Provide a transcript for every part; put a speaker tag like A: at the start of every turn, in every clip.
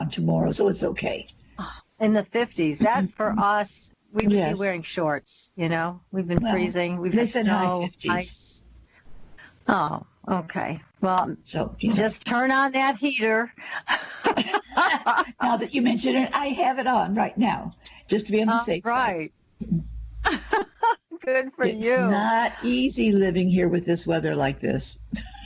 A: on tomorrow, so it's okay.
B: In the 50s, that for us, we would be
A: Yes.
B: wearing shorts, you know? We've been
A: Well,
B: freezing. We've
A: they
B: had
A: said high
B: snow,
A: 50s.
B: ice. Oh, okay. Well,
A: So,
B: just turn on that heater.
A: now that you mention it, I have it on right now, just to be on the safe side.
B: Right. Good for
A: It's
B: you.
A: not easy living here with this weather like this.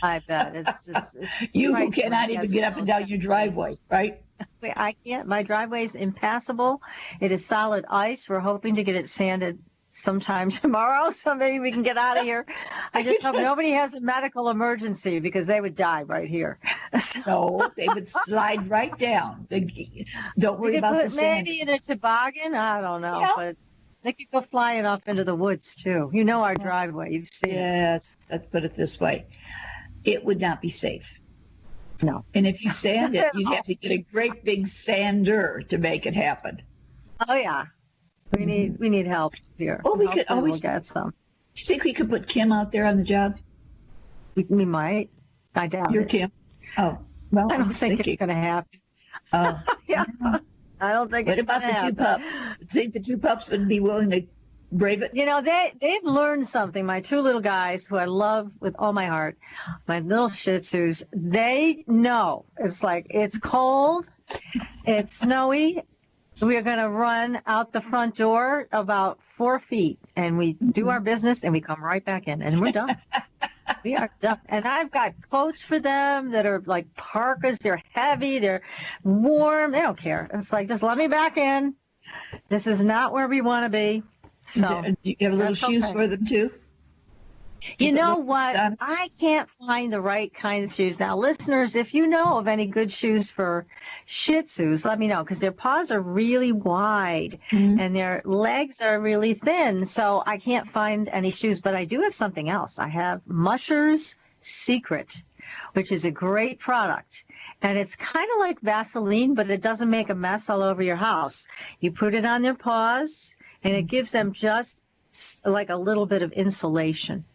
B: I bet. It's just.
A: You
B: right
A: cannot even get up and down your driveway, right?
B: I can't. My driveway is impassable. It is solid ice. We're hoping to get it sanded sometime tomorrow, so maybe we can get out of here. I just hope nobody has a medical emergency because they would die right here.
A: No, they would slide right down. Don't worry about the sand.
B: Maybe in a toboggan. I don't know,
A: Yeah.
B: but they could go flying off into the woods too. You know our driveway. You've seen it.
A: Yes, let's put it this way. It would not be safe.
B: No.
A: And if you sand it, you'd have to get a great big sander to make it happen.
B: Oh yeah. We need help here.
A: Oh, we could
B: Hopefully
A: always
B: we'll get some.
A: You think we could put Kim out there on the job?
B: We might. I doubt
A: You're
B: it.
A: Kim. Oh, well,
B: I
A: I'm
B: don't
A: just
B: think
A: thinking.
B: it's going to happen.
A: Oh,
B: Yeah. I don't think
A: what
B: it's
A: about
B: gonna
A: the two
B: happen.
A: pups? Think the two pups would be willing to brave it?
B: You know, they've learned something. My two little guys, who I love with all my heart, my little Shih Tzus, they know. It's like, it's cold, it's snowy. We are going to run out the front door about 4 feet, and we do our business, and we come right back in, and we're done. We are done. And I've got coats for them that are like parkas. They're heavy. They're warm. They don't care. It's like, just let me back in. This is not where we want to be. So
A: Do you have little
B: that's
A: shoes
B: okay.
A: for them too?
B: You
A: With the
B: know
A: little
B: what?
A: boots on?
B: I can't find the right kind of shoes. Now, listeners, if you know of any good shoes for Shih Tzus, let me know, because their paws are really wide and their legs are really thin. So I can't find any shoes, but I do have something else. I have Musher's Secret, which is a great product. And it's kind of like Vaseline, but it doesn't make a mess all over your house. You put it on their paws, and it gives them just like a little bit of insulation,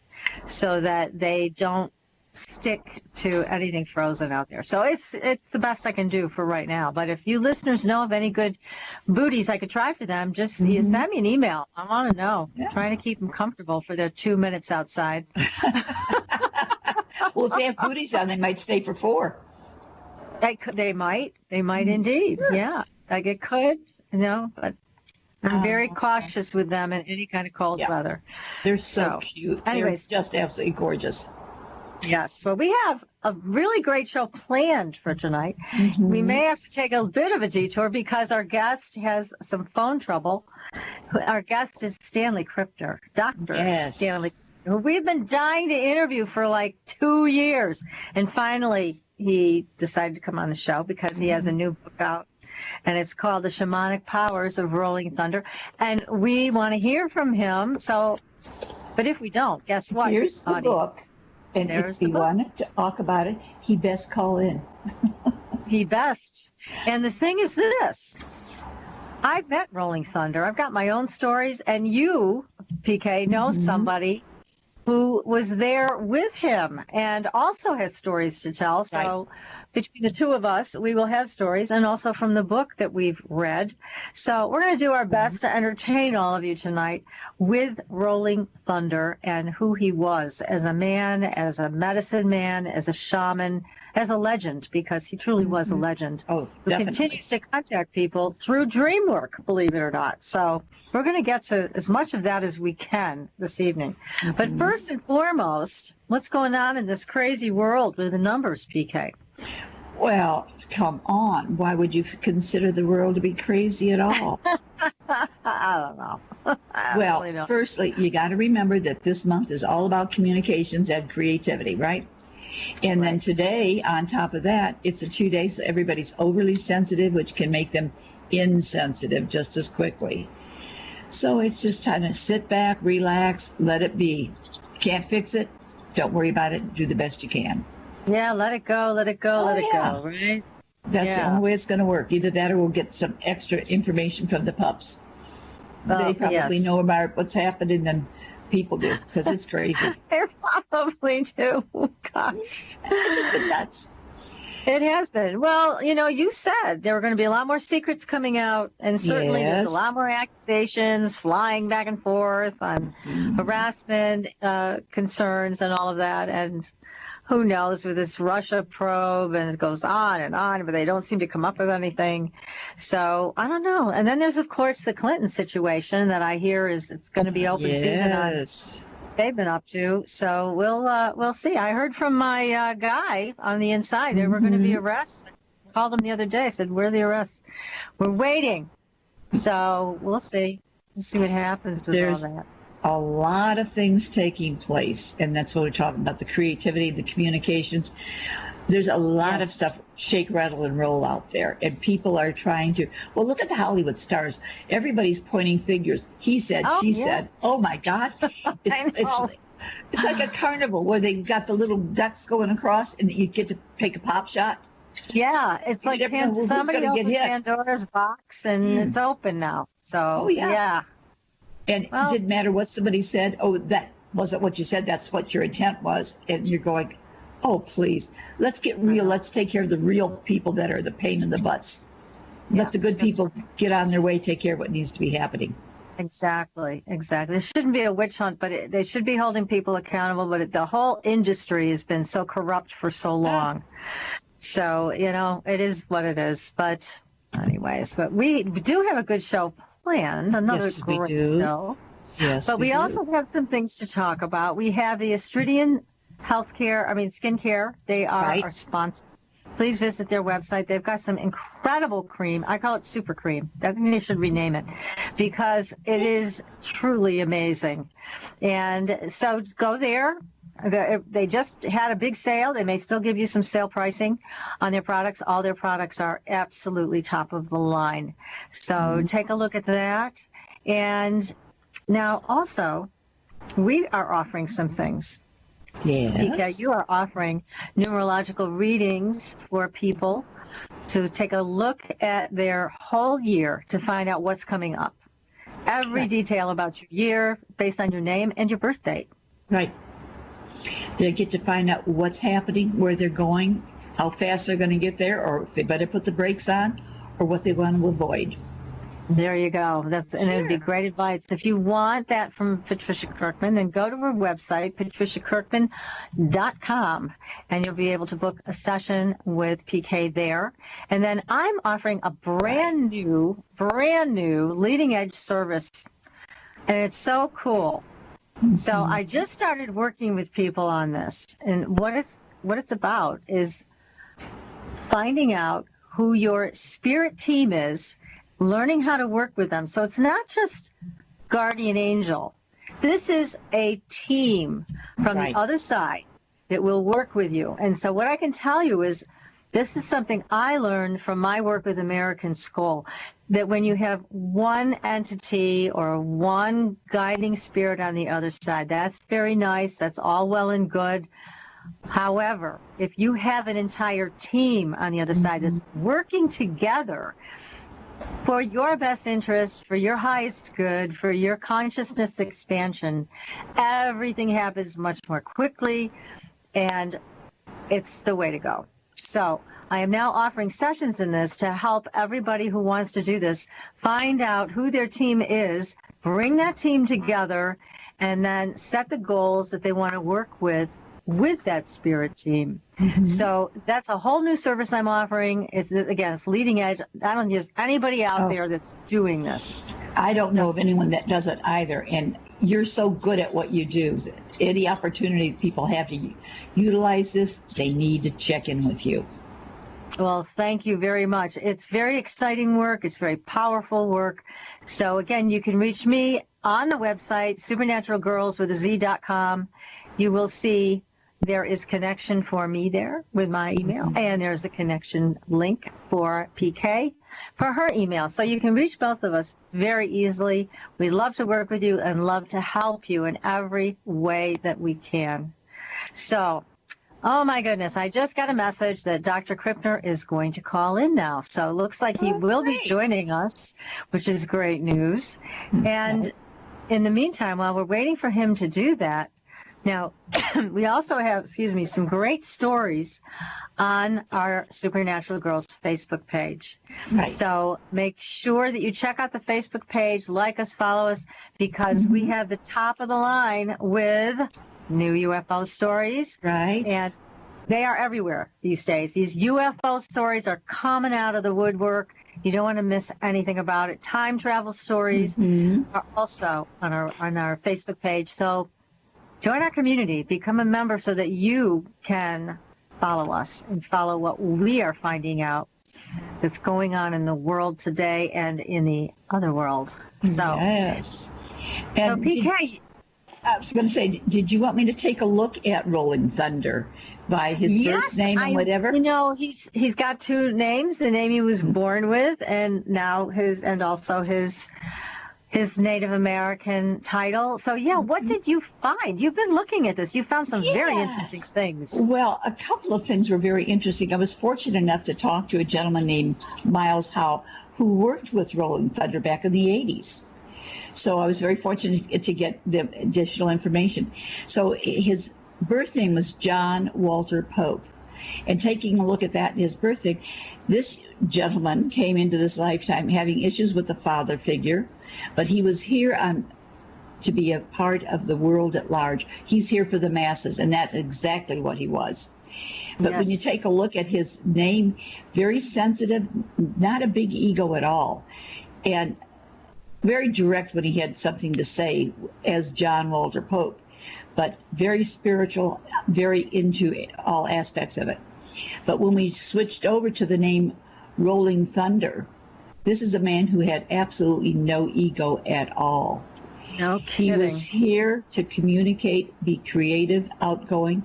B: so that they don't stick to anything frozen out there. So it's the best I can do for right now. But if you listeners know of any good booties I could try for them, just you send me an email. I want to know.
A: Yeah.
B: Trying to keep them comfortable for their 2 minutes outside.
A: Well, if they have booties on, they might stay for 4.
B: They might indeed.
A: Sure.
B: Yeah, like it could, but I'm very cautious with them in any kind of cold weather.
A: They're so
B: So,
A: cute.
B: anyways.
A: They're just absolutely gorgeous.
B: Yes. Well, we have a really great show planned for tonight. We may have to take a bit of a detour because our guest has some phone trouble. Our guest is Stanley Krippner, Dr.
A: Yes.
B: Stanley, who we've been dying to interview for like 2 years. And finally, he decided to come on the show because he has a new book out. And it's called The Shamanic Powers of Rolling Thunder. And we want to hear from him. So, but if we don't, guess what?
A: Here's the
B: audience?
A: book. And
B: There's
A: if he
B: the book.
A: wanted to talk about it, he best call in.
B: He best. And the thing is this. I've met Rolling Thunder. I've got my own stories. And you, PK, know somebody who was there with him and also has stories to tell. So between the two of us, we will have stories, and also from the book that we've read. So we're going to do our best to entertain all of you tonight with Rolling Thunder and who he was as a man, as a medicine man, as a shaman, as a legend, because he truly was a legend.
A: Oh,
B: Who
A: definitely.
B: continues to contact people through dream work, believe it or not. So we're going to get to as much of that as we can this evening. But first and foremost, what's going on in this crazy world with the numbers, PK?
A: Well, come on. Why would you consider the world to be crazy at all?
B: I don't know. I
A: Well,
B: really don't.
A: firstly, you got to remember that this month is all about communications and creativity, right? And then today, on top of that, it's a 2 days, so everybody's overly sensitive, which can make them insensitive just as quickly. So it's just kind of sit back, relax, let it be. Can't fix it, don't worry about it, do the best you can.
B: Yeah, let it go, let it go, let it
A: yeah.
B: go, right?
A: That's the
B: Yeah.
A: only way it's going to work. Either that or we'll get some extra information from the pups.
B: Oh,
A: They probably
B: yes.
A: know about what's happening than people do, because it's crazy.
B: They probably do. Gosh.
A: It's just been nuts.
B: It has been. Well, you said there were going to be a lot more secrets coming out, and certainly there's a lot more accusations flying back and forth on harassment concerns and all of that. And who knows with this Russia probe, and it goes on, but they don't seem to come up with anything. So I don't know. And then there's, of course, the Clinton situation that I hear it's going to be open season on. They've been up to. So we'll see. I heard from my guy on the inside there were going to be arrests. I called him the other day. I said, "Where are the arrests?" We're waiting. So we'll see. We'll see what happens with all that.
A: A lot of things taking place, and that's what we're talking about, the creativity, the communications. There's a lot of stuff, shake, rattle, and roll out there, and people are trying to, well, look at the Hollywood stars. Everybody's pointing figures. He said, she said. Oh, my God. It's like a carnival where they've got the little ducks going across, and you get to take a pop shot.
B: Yeah, it's like somebody opened Pandora's box, and it's open now. So, yeah.
A: And it didn't matter what somebody said. Oh, that wasn't what you said. That's what your intent was. And you're going, oh, please, let's get real. Let's take care of the real people that are the pain in the butts. Let the good people get on their way, take care of what needs to be happening.
B: Exactly. There shouldn't be a witch hunt, but they should be holding people accountable. But the whole industry has been so corrupt for so long. So, it is what it is. But anyways, we do have a good show planned, another great show.
A: Yes,
B: but we also have some things to talk about. We have the Astridian skincare. They are our sponsor. Please visit their website. They've got some incredible cream. I call it super cream. I think they should rename it because it is truly amazing. And so go there. They just had a big sale. They may still give you some sale pricing on their products. All their products are absolutely top of the line. So take a look at that. And now also, we are offering some things.
A: Yes.
B: PK, you are offering numerological readings for people to take a look at their whole year to find out what's coming up. Every detail about your year based on your name and your birth date.
A: Right. They get to find out what's happening, where they're going, how fast they're going to get there, or if they better put the brakes on, or what they want to avoid.
B: There you go. And it would be great advice. If you want that from Patricia Kirkman, then go to her website, patriciakirkman.com, and you'll be able to book a session with PK there. And then I'm offering a brand new leading edge service, and it's so cool. So I just started working with people on this, and what it's about is finding out who your spirit team is, learning how to work with them. So it's not just guardian angel. This is a team from the other side that will work with you. And so what I can tell you is this is something I learned from my work with American Skull, that when you have one entity or one guiding spirit on the other side, that's very nice. That's all well and good. However, if you have an entire team on the other side that's working together for your best interest, for your highest good, for your consciousness expansion, everything happens much more quickly, and it's the way to go. So I am now offering sessions in this to help everybody who wants to do this find out who their team is, bring that team together, and then set the goals that they want to work with that spirit team. So that's a whole new service I'm offering. It's leading edge. I don't use anybody out there that's doing this.
A: I don't know of anyone that does it either. And you're so good at what you do. Any opportunity people have to utilize this, they need to check in with you.
B: Well, thank you very much. It's very exciting work. It's very powerful work. So again, you can reach me on the website, supernaturalgirls.com. You will see there is connection for me there with my email, and there's a connection link for PK for her email. So you can reach both of us very easily. We love to work with you and love to help you in every way that we can. So, oh my goodness, I just got a message that Dr. Krippner is going to call in now. So it looks like he will be joining us, which is great news. And in the meantime, while we're waiting for him to do that, Now, we also have, some great stories on our Supernatural Girlz Facebook page.
A: Right.
B: So make sure that you check out the Facebook page, like us, follow us, because we have the top of the line with new UFO stories.
A: Right.
B: And they are everywhere these days. These UFO stories are coming out of the woodwork. You don't want to miss anything about it. Time travel stories are also on our Facebook page. So join our community, become a member so that you can follow us and follow what we are finding out that's going on in the world today and in the other world. So,
A: yes.
B: And so PK,
A: I was going to say, did you want me to take a look at Rolling Thunder by his first name and whatever?
B: You know, he's got two names: the name he was born with, and now his Native American title. So, what did you find? You've been looking at this. You found some very interesting things.
A: Well, a couple of things were very interesting. I was fortunate enough to talk to a gentleman named Miles Howe, who worked with Rolling Thunder back in the 80s. So I was very fortunate to get the additional information. So his birth name was John Walter Pope. And taking a look at that in his birthday, this gentleman came into this lifetime having issues with the father figure, but he was here to be a part of the world at large. He's here for the masses, and that's exactly what he was. But when you take a look at his name, very sensitive, not a big ego at all, and very direct when he had something to say as John Walter Pope, but very spiritual, very into all aspects of it. But when we switched over to the name Rolling Thunder, this is a man who had absolutely no ego at all.
B: No kidding.
A: He was here to communicate, be creative, outgoing,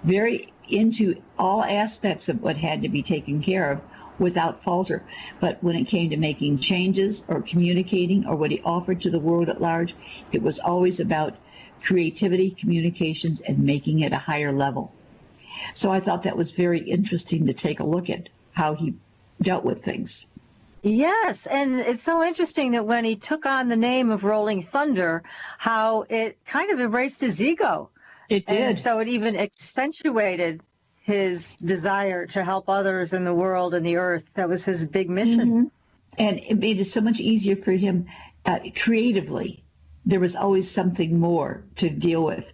A: very into all aspects of what had to be taken care of without falter. But when it came to making changes or communicating or what he offered to the world at large, it was always about creativity, communications, and making it a higher level. So I thought that was very interesting to take a look at how he dealt with things.
B: Yes, and it's so interesting that when he took on the name of Rolling Thunder, how it kind of erased his ego.
A: It did.
B: And so it even accentuated his desire to help others in the world and the earth. That was his big mission.
A: And it made it so much easier for him creatively. There was always something more to deal with.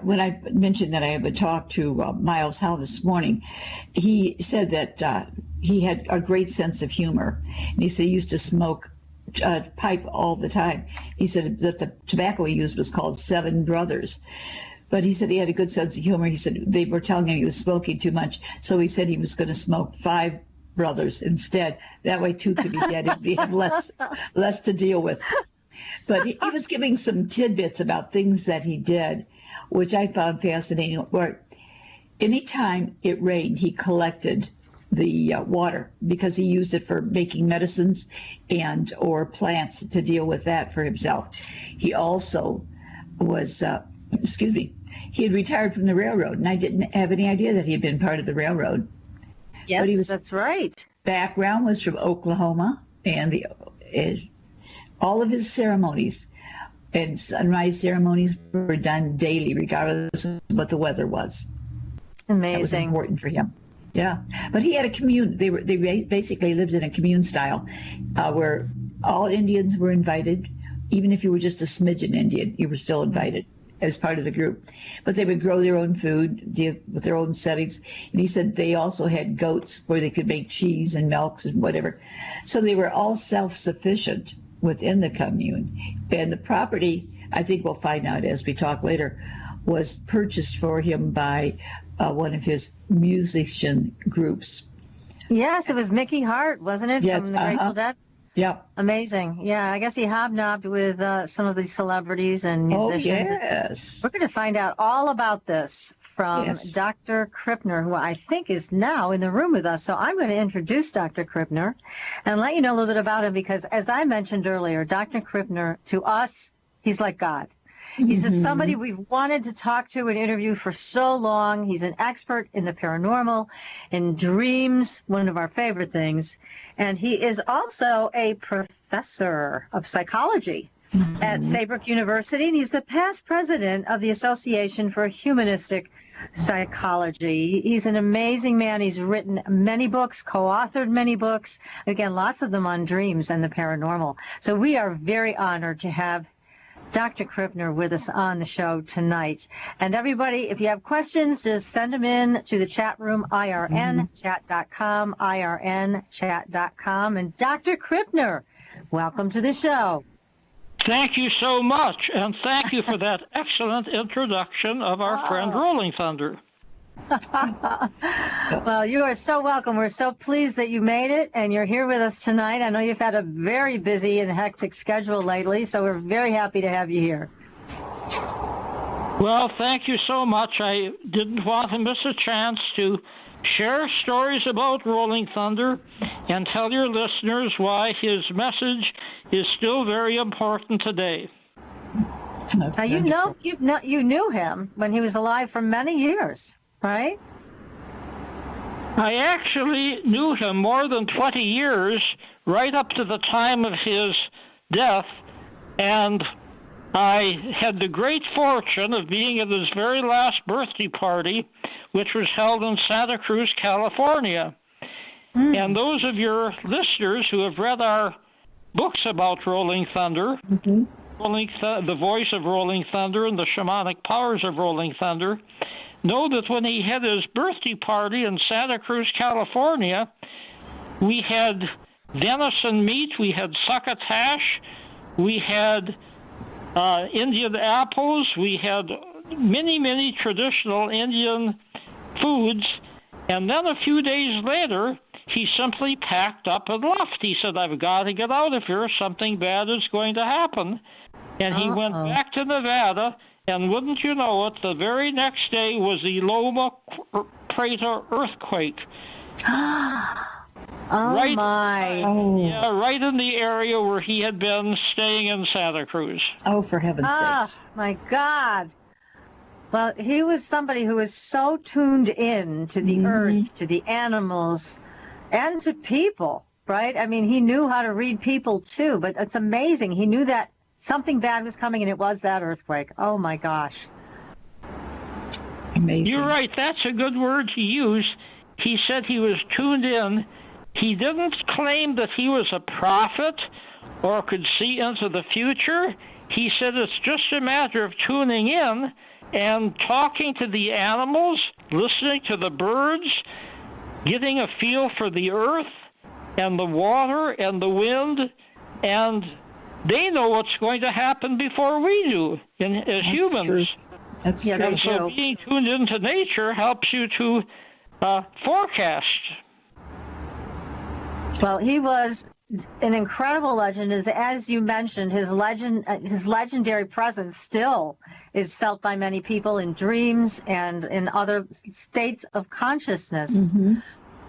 A: When I mentioned that I had talked to Miles Howe this morning, he said that he had a great sense of humor. And he said he used to smoke pipe all the time. He said that the tobacco he used was called Seven Brothers. But he said he had a good sense of humor. He said they were telling him he was smoking too much. So he said he was going to smoke Five Brothers instead. That way two could be dead. He'd have less to deal with. But he was giving some tidbits about things that he did, which I found fascinating. Where anytime it rained, he collected the water because he used it for making medicines or plants to deal with that for himself. He also was, he had retired from the railroad, and I didn't have any idea that he had been part of the railroad.
B: Yes, that's right.
A: Background was from Oklahoma, and all of his ceremonies and sunrise ceremonies were done daily, regardless of what the weather was.
B: Amazing.
A: That was important for him. Yeah, but he had a commune. They basically lived in a commune style, where all Indians were invited. Even if you were just a smidgen Indian, you were still invited as part of the group. But they would grow their own food, deal with their own settings. And he said they also had goats where they could make cheese and milks and whatever. So they were all self-sufficient within the commune. And the property, I think we'll find out as we talk later, was purchased for him by one of his musician groups.
B: Yes, it was Mickey Hart, wasn't it,
A: yes,
B: from the Grateful Dead?
A: Yeah.
B: Amazing. Yeah, I guess he hobnobbed with some of these celebrities and musicians.
A: Oh, yes.
B: We're going to find out all about this from Dr. Krippner, who I think is now in the room with us. So I'm going to introduce Dr. Krippner and let you know a little bit about him because, as I mentioned earlier, Dr. Krippner, to us, he's like God. He's just somebody we've wanted to talk to and interview for so long. He's an expert in the paranormal, in dreams, one of our favorite things. And he is also a professor of psychology at Saybrook University, and he's the past president of the Association for Humanistic Psychology. He's an amazing man. He's written many books, co-authored many books, again, lots of them on dreams and the paranormal. So we are very honored to have Dr. Krippner with us on the show tonight. And everybody, if you have questions, just send them in to the chat room, irnchat.com, irnchat.com. And Dr. Krippner, welcome to the show.
C: Thank you so much, and thank you for that excellent introduction of our friend Rolling Thunder.
B: Well, you are so welcome. We're so pleased that you made it, and you're here with us tonight. I know you've had a very busy and hectic schedule lately, so we're very happy to have you here.
C: Well, thank you so much. I didn't want to miss a chance to share stories about Rolling Thunder and tell your listeners why his message is still very important today.
B: Now, you knew him when he was alive for many years, right?
C: I actually knew him more than 20 years, right up to the time of his death, and I had the great fortune of being at his very last birthday party, which was held in Santa Cruz, California. And those of your listeners who have read our books about Rolling Thunder, The Voice of Rolling Thunder and the Shamanic Powers of Rolling Thunder, know that when he had his birthday party in Santa Cruz, California, we had venison meat, we had succotash, we had Indian apples, we had many, many traditional Indian foods, and then a few days later, he simply packed up and left. He said, I've got to get out of here. Something bad is going to happen. And he went back to Nevada, and wouldn't you know it, the very next day was the Loma Prieta earthquake. Right in the area where he had been staying in Santa Cruz.
A: Oh, for heaven's sakes.
B: My God. Well, he was somebody who was so tuned in to the earth, to the animals, and to people, right? I mean, he knew how to read people too, but it's amazing. He knew that something bad was coming, and it was that earthquake. Oh, my gosh.
A: Amazing.
C: You're right. That's a good word to use. He said he was tuned in. He didn't claim that he was a prophet or could see into the future. He said it's just a matter of tuning in and talking to the animals, listening to the birds, getting a feel for the earth and the water and the wind, and they know what's going to happen before we do as humans.
A: True. That's true.
C: And so being tuned into nature helps you to forecast.
B: Well, he was an incredible legend. As you mentioned, his legendary presence still is felt by many people in dreams and in other states of consciousness.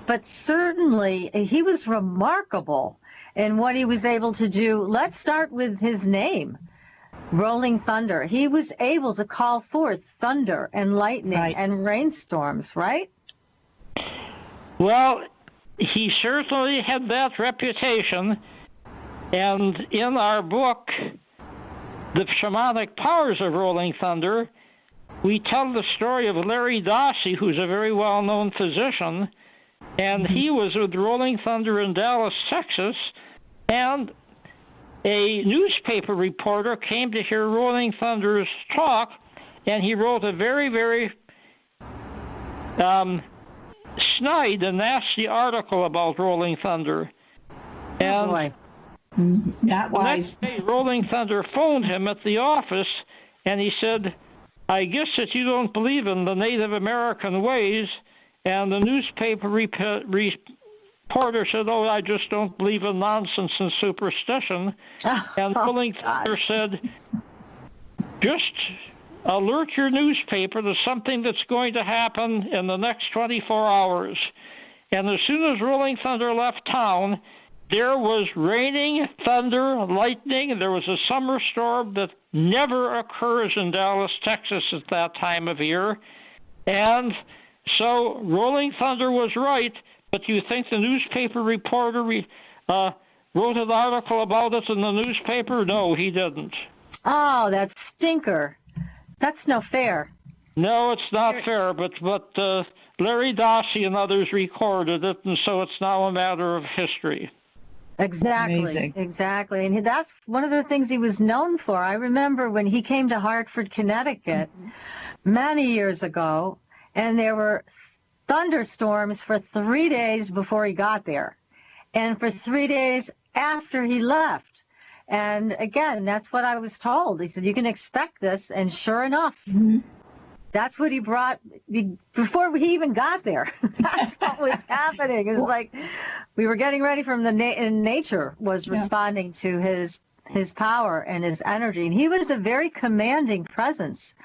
B: But certainly, he was remarkable in what he was able to do. Let's start with his name, Rolling Thunder. He was able to call forth thunder and lightning and rainstorms, right?
C: Well, he certainly had that reputation, and in our book, The Shamanic Powers of Rolling Thunder, we tell the story of Larry Dossey, who's a very well-known physician, and he was with Rolling Thunder in Dallas, Texas, and a newspaper reporter came to hear Rolling Thunder's talk, and he wrote a very, very snide and nasty article about Rolling Thunder. And
A: not wise.
C: The next day, Rolling Thunder phoned him at the office, and he said, I guess that you don't believe in the Native American ways. And the newspaper reporter said, oh, I just don't believe in nonsense and superstition. And Rolling Thunder said, just alert your newspaper to something that's going to happen in the next 24 hours. And as soon as Rolling Thunder left town, there was raining, thunder, lightning. There was a summer storm that never occurs in Dallas, Texas at that time of year. And so Rolling Thunder was right, but you think the newspaper reporter wrote an article about it in the newspaper? No, he didn't.
B: Oh, that stinker. That's no fair.
C: No, it's not fair, but Larry Dossey and others recorded it, and so it's now a matter of history.
B: Exactly,
A: Amazing.
B: exactly. And that's one of the things he was known for. I remember when he came to Hartford, Connecticut, many years ago, and there were thunderstorms for 3 days before he got there, and for 3 days after he left. And again, that's what I was told. He said, you can expect this, and sure enough, that's what he brought before he even got there. That's what was happening. It's like we were getting ready from and nature was responding to his power and his energy. And he was a very commanding presence.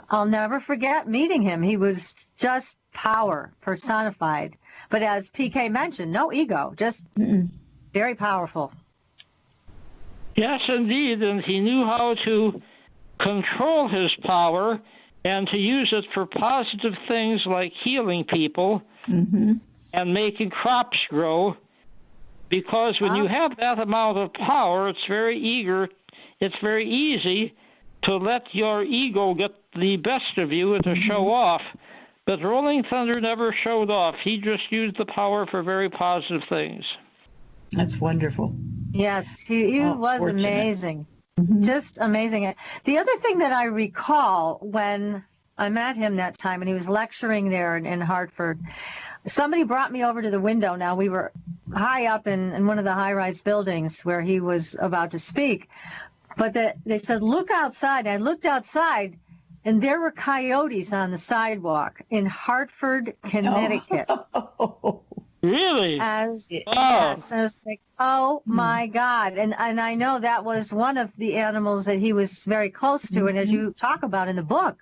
B: I'll never forget meeting him. He was just power personified. But as PK mentioned, no ego, just very powerful.
C: Yes, indeed. And he knew how to control his power and to use it for positive things like healing people and making crops grow. Because when you have that amount of power, it's very easy to let your ego get the best of you and to show off. But Rolling Thunder never showed off. He just used the power for very positive things.
A: That's wonderful.
B: Yes, he was fortunate. Amazing. Just amazing. The other thing that I recall when I met him that time, and he was lecturing there in Hartford, somebody brought me over to the window. Now, we were high up in one of the high-rise buildings where he was about to speak, but they said, look outside. And I looked outside, and there were coyotes on the sidewalk in Hartford, Connecticut.
A: Oh.
C: Really?
B: Yes. I was like, oh my God. And I know that was one of the animals that he was very close to. And as you talk about in the book,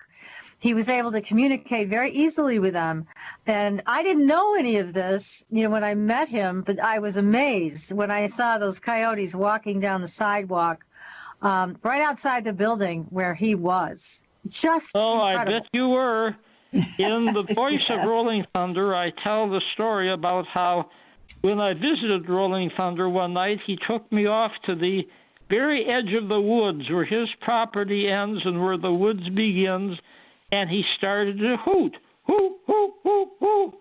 B: he was able to communicate very easily with them. And I didn't know any of this, when I met him, but I was amazed when I saw those coyotes walking down the sidewalk right outside the building where he was. Just incredible.
C: I bet you were. In The Voice of Rolling Thunder, I tell the story about how when I visited Rolling Thunder one night, he took me off to the very edge of the woods where his property ends and where the woods begins, and he started to hoot, hoo, hoo, hoo, hoo.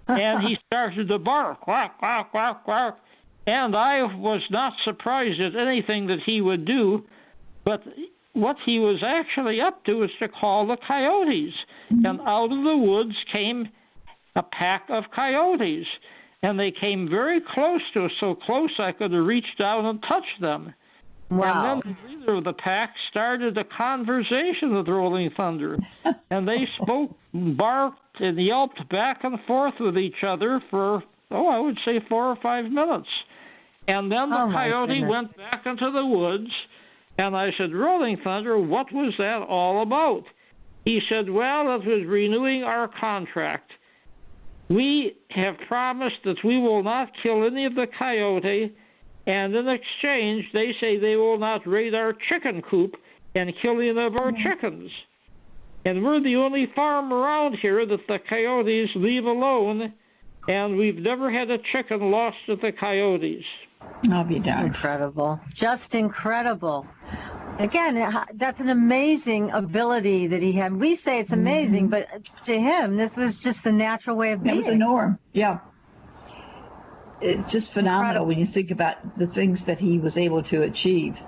C: And he started to bark, quack, quack, quack, quack. And I was not surprised at anything that he would do, but what he was actually up to was to call the coyotes. And out of the woods came a pack of coyotes. And they came very close to us, so close I could have reached down and touched them.
B: Wow.
C: And then the leader of the pack started a conversation with Rolling Thunder. And they spoke, barked, and yelped back and forth with each other for, I would say 4 or 5 minutes. And then the coyote went back into the woods. And I said, Rolling Thunder, what was that all about? He said, well, it was renewing our contract. We have promised that we will not kill any of the coyote, and in exchange, they say they will not raid our chicken coop and kill any of our chickens. And we're the only farm around here that the coyotes leave alone, and we've never had a chicken lost to the coyotes.
A: I'll be darned.
B: Incredible. Just incredible. Again, that's an amazing ability that he had. We say it's amazing, but to him, this was just the natural way of being.
A: It was a norm, yeah. It's just phenomenal when you think about the things that he was able to achieve.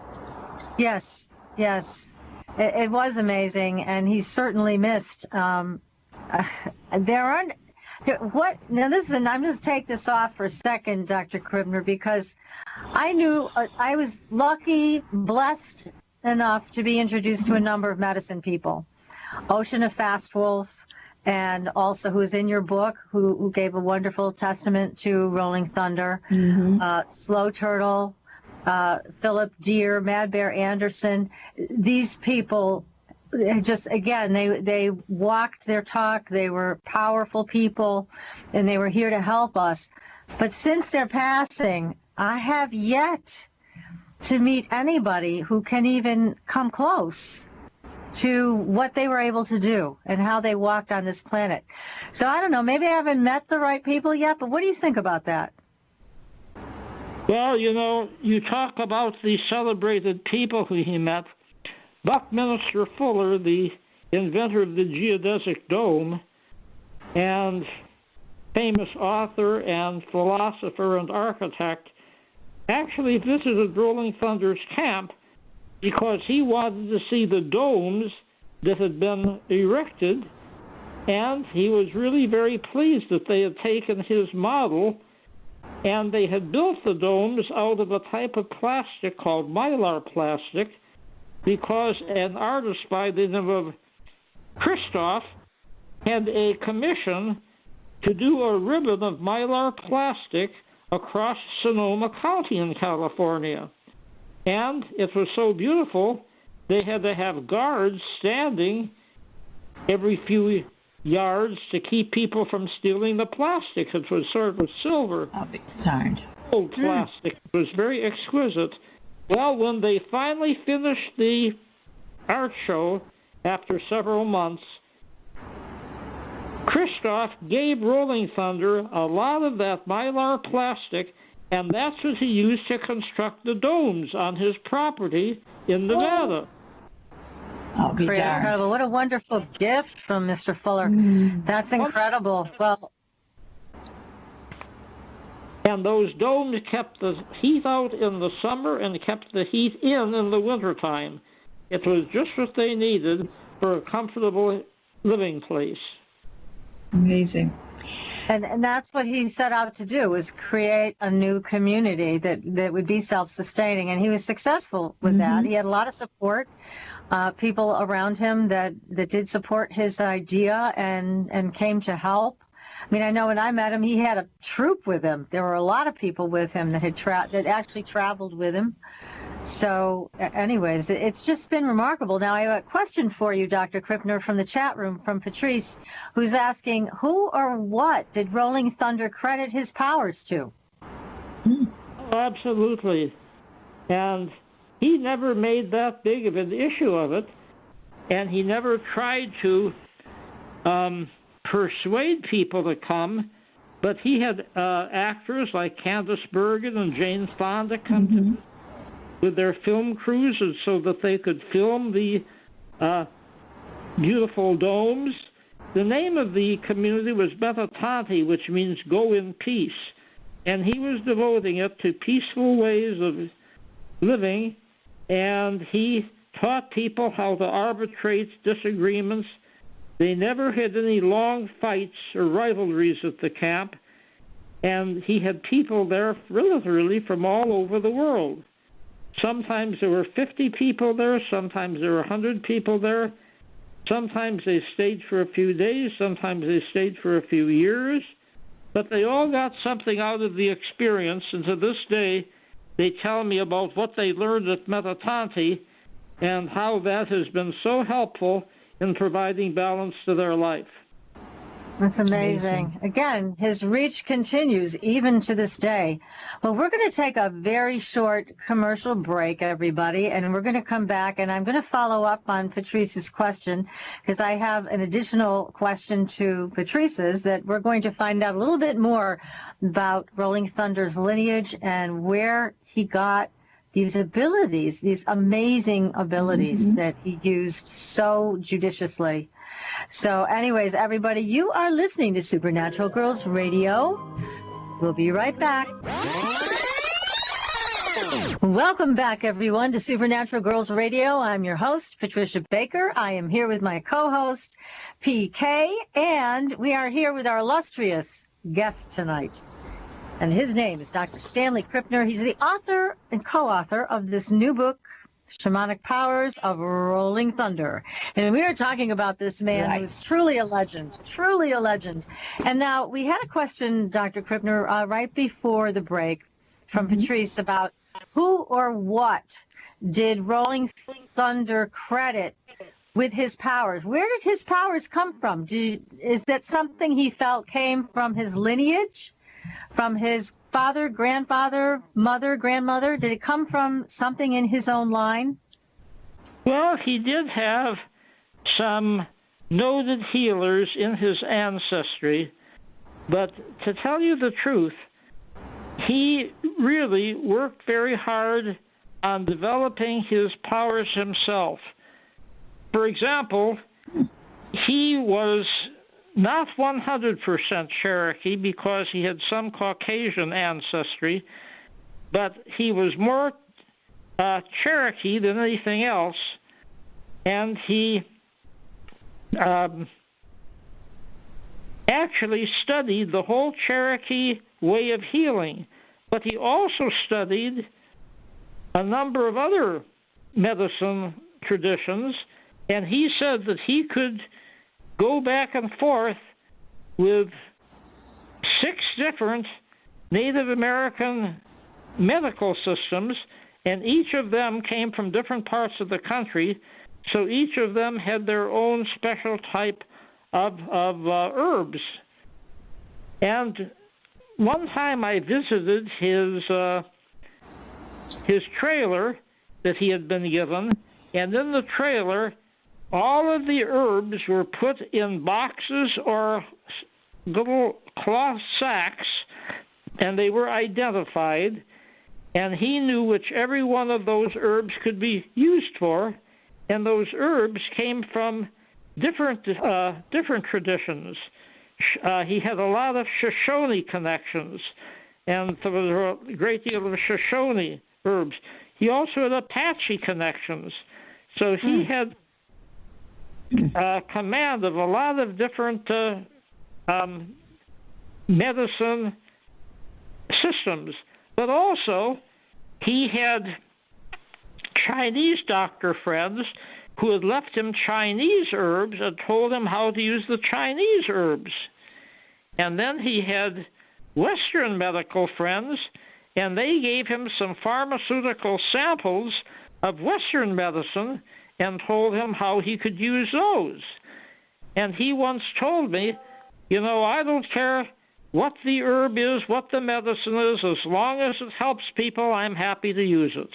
B: Yes, yes. It was amazing, and he's certainly missed. There aren't... What now? I'm going to take this off for a second, Dr. Krippner, because I knew I was lucky, blessed enough to be introduced to a number of medicine people. Ocean of Fast Wolf, and also who's in your book, who gave a wonderful testament to Rolling Thunder, Slow Turtle, Philip Deere, Mad Bear Anderson. These people just, again, they walked their talk. They were powerful people, and they were here to help us. But since their passing, I have yet to meet anybody who can even come close to what they were able to do and how they walked on this planet. So I don't know, maybe I haven't met the right people yet, but what do you think about that?
C: Well, you talk about the celebrated people who he met. Buckminster Fuller, the inventor of the geodesic dome, and famous author and philosopher and architect, actually visited Rolling Thunder's camp because he wanted to see the domes that had been erected, and he was really very pleased that they had taken his model and they had built the domes out of a type of plastic called mylar plastic, because an artist by the name of Christoph had a commission to do a ribbon of mylar plastic across Sonoma County in California. And it was so beautiful, they had to have guards standing every few yards to keep people from stealing the plastic. It was sort of silver.
A: I'll be darned.
C: Old plastic. It was very exquisite. Well, when they finally finished the art show after several months, Christoph gave Rolling Thunder a lot of that mylar plastic, and that's what he used to construct the domes on his property in Nevada.
A: I'll be darned.
B: Incredible. What a wonderful gift from Mr. Fuller. That's incredible. Well,
C: and those domes kept the heat out in the summer and kept the heat in the wintertime. It was just what they needed for a comfortable living place.
A: Amazing.
B: And that's what he set out to do, was create a new community that would be self-sustaining. And he was successful with that. He had a lot of support, people around him that did support his idea and came to help. I mean, I know when I met him, he had a troupe with him. There were a lot of people with him that that actually traveled with him. So anyways, it's just been remarkable. Now, I have a question for you, Dr. Krippner, from the chat room, from Patrice, who's asking, who or what did Rolling Thunder credit his powers to?
C: Oh, absolutely. And he never made that big of an issue of it, and he never tried to persuade people to come, but he had actors like Candice Bergen and Jane Fonda come to with their film crews so that they could film the beautiful domes. The name of the community was Meta Tantay, which means go in peace. And he was devoting it to peaceful ways of living, and he taught people how to arbitrate disagreements. They never had any long fights or rivalries at the camp, and he had people there literally from all over the world. Sometimes there were 50 people there, sometimes there were 100 people there. Sometimes they stayed for a few days, sometimes they stayed for a few years. But they all got something out of the experience, and to this day, they tell me about what they learned at Meta Tantay and how that has been so helpful in providing balance to their life.
B: That's amazing. Again, his reach continues even to this day. Well, we're going to take a very short commercial break, everybody, and we're going to come back, and I'm going to follow up on Patrice's question, because I have an additional question to Patrice's that we're going to find out a little bit more about Rolling Thunder's lineage and where he got these abilities, these amazing abilities that he used so judiciously. So anyways, everybody, you are listening to Supernatural Girlz Radio. We'll be right back. Welcome back, everyone, to Supernatural Girlz Radio. I'm your host, Patricia Baker. I am here with my co-host, PK, and we are here with our illustrious guest tonight. And his name is Dr. Stanley Krippner. He's the author and co-author of this new book, Shamanic Powers of Rolling Thunder. And we are talking about this man who's truly a legend, truly a legend. And now we had a question, Dr. Krippner, right before the break from Patrice about who or what did Rolling Thunder credit with his powers. Where did his powers come from? Is that something he felt came from his lineage? From his father, grandfather, mother, grandmother? Did it come from something in his own line?
C: Well, he did have some noted healers in his ancestry, but to tell you the truth, he really worked very hard on developing his powers himself. For example, he was not 100% Cherokee because he had some Caucasian ancestry, but he was more Cherokee than anything else, and he actually studied the whole Cherokee way of healing, but he also studied a number of other medicine traditions, and he said that he could go back and forth with 6 different Native American medical systems, and each of them came from different parts of the country, so each of them had their own special type of herbs. And one time I visited his trailer that he had been given, and in the trailer, all of the herbs were put in boxes or little cloth sacks, and they were identified, and he knew which every one of those herbs could be used for, and those herbs came from different traditions. He had a lot of Shoshone connections, and there was a great deal of Shoshone herbs. He also had Apache connections, so he had command of a lot of different medicine systems. But also, he had Chinese doctor friends who had left him Chinese herbs and told him how to use the Chinese herbs. And then he had Western medical friends, and they gave him some pharmaceutical samples of Western medicine and told him how he could use those. And he once told me, you know, I don't care what the herb is, what the medicine is, as long as it helps people, I'm happy to use it.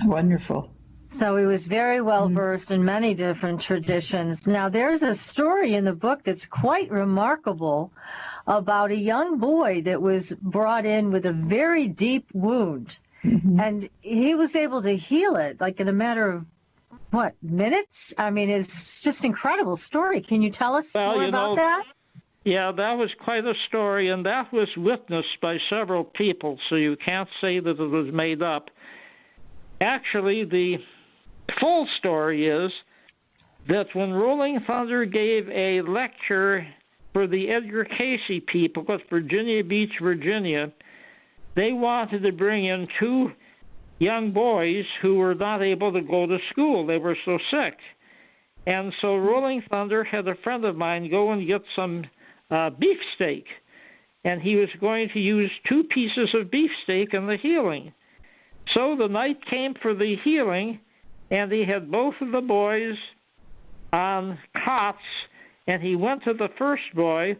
A: Wonderful.
B: So he was very well versed in many different traditions. Now, there's a story in the book that's quite remarkable about a young boy that was brought in with a very deep wound. And he was able to heal it, like in a matter of, what, minutes? I mean, it's just an incredible story. Can you tell us more about that?
C: Yeah, that was quite a story, and that was witnessed by several people, so you can't say that it was made up. Actually, the full story is that when Rolling Thunder gave a lecture for the Edgar Cayce people at Virginia Beach, Virginia, they wanted to bring in 2 young boys who were not able to go to school. They were so sick. And so Rolling Thunder had a friend of mine go and get some beefsteak, and he was going to use 2 pieces of beefsteak in the healing. So the night came for the healing, and he had both of the boys on cots, and he went to the first boy,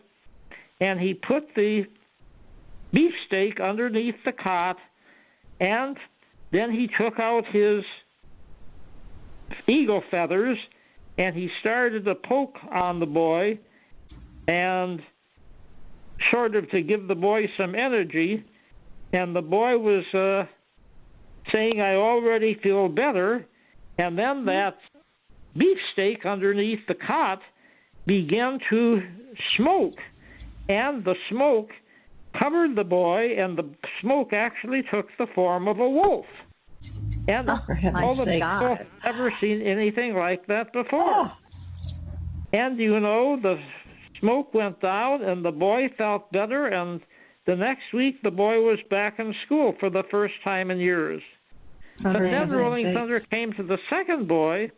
C: and he put the beefsteak underneath the cot, and then he took out his eagle feathers, and he started to poke on the boy, and sort of to give the boy some energy, and the boy was saying, I already feel better, and then that beefsteak underneath the cot began to smoke, and the smoke covered the boy, and the smoke actually took the form of a wolf. And all the people have never seen anything like that before. And you know, the smoke went down, and the boy felt better, and the next week the boy was back in school for the first time in years. But then Rolling Thunder came to the second boy,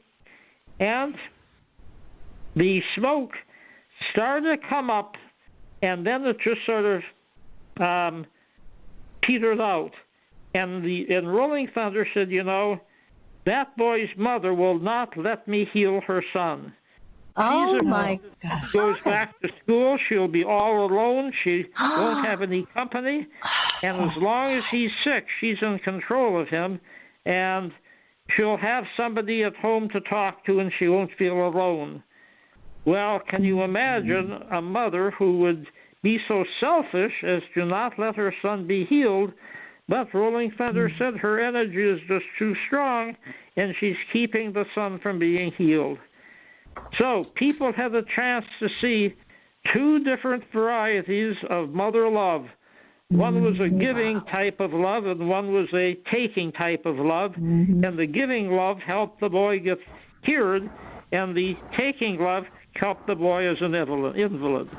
C: and the smoke started to come up, and then it just sort of petered out. And Rolling Thunder said, you know, that boy's mother will not let me heal her son.
B: Oh, my God.
C: She goes back to school. She'll be all alone. She won't have any company. And as long as he's sick, she's in control of him. And she'll have somebody at home to talk to, and she won't feel alone. Well, can you imagine a mother who would be so selfish as to not let her son be healed, but Rolling Thunder said her energy is just too strong, and she's keeping the son from being healed. So people had a chance to see two different varieties of mother love. One was a giving type of love, and one was a taking type of love. And the giving love helped the boy get cured, and the taking love helped the boy as an invalid.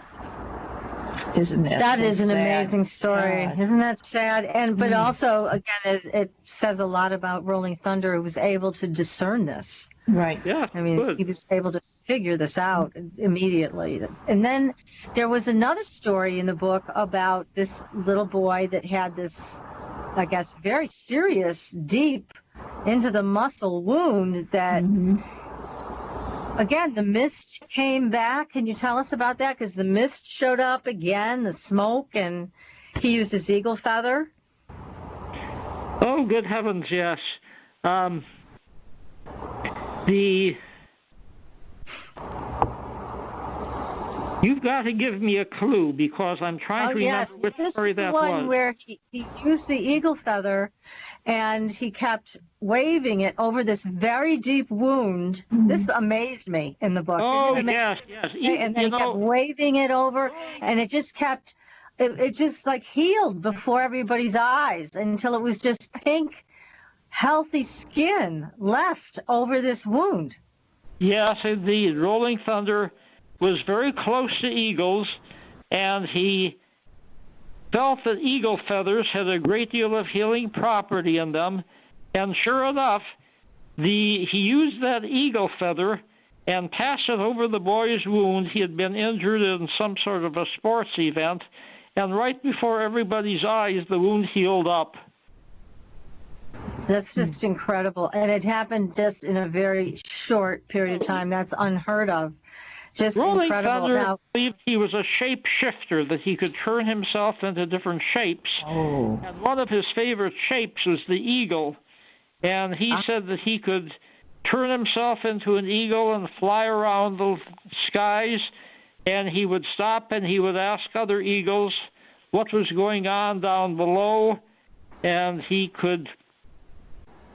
A: Isn't that
B: That
A: so
B: is an
A: sad?
B: amazing story.
A: God.
B: Isn't that sad? And but also, again, it says a lot about Rolling Thunder, who was able to discern this.
A: Right.
C: Yeah,
B: I mean,
C: good.
B: he was able to figure this out immediately. And then there was another story in the book about this little boy that had this, I guess, very serious, deep into the muscle wound that, again, the mist came back. Can you tell us about that? Because the mist showed up again, the smoke, and he used his eagle feather.
C: Oh, good heavens, yes. You've got to give me a clue, because I'm trying to remember which
B: this
C: story
B: is the
C: that
B: one
C: was.
B: where he used the eagle feather, and he kept waving it over this very deep wound. This amazed me in the book.
C: Oh,
B: Didn't it amaze
C: yes.
B: you? And then he kept waving it over, and it just kept, it just like healed before everybody's eyes until it was just pink, healthy skin left over this wound.
C: Yes, indeed. Rolling Thunder was very close to eagles, and he felt that eagle feathers had a great deal of healing property in them. And sure enough, he used that eagle feather and passed it over the boy's wound. He had been injured in some sort of a sports event, and right before everybody's eyes, the wound healed up.
B: That's just incredible. And it happened just in a very short period of time. That's unheard of. Just
C: Rolling
B: incredible.
C: Thunder
B: Now,
C: believed he was a shapeshifter, that he could turn himself into different shapes.
A: Oh.
C: And one of his favorite shapes was the eagle. And he said that he could turn himself into an eagle and fly around the skies. And he would stop and he would ask other eagles what was going on down below. And he could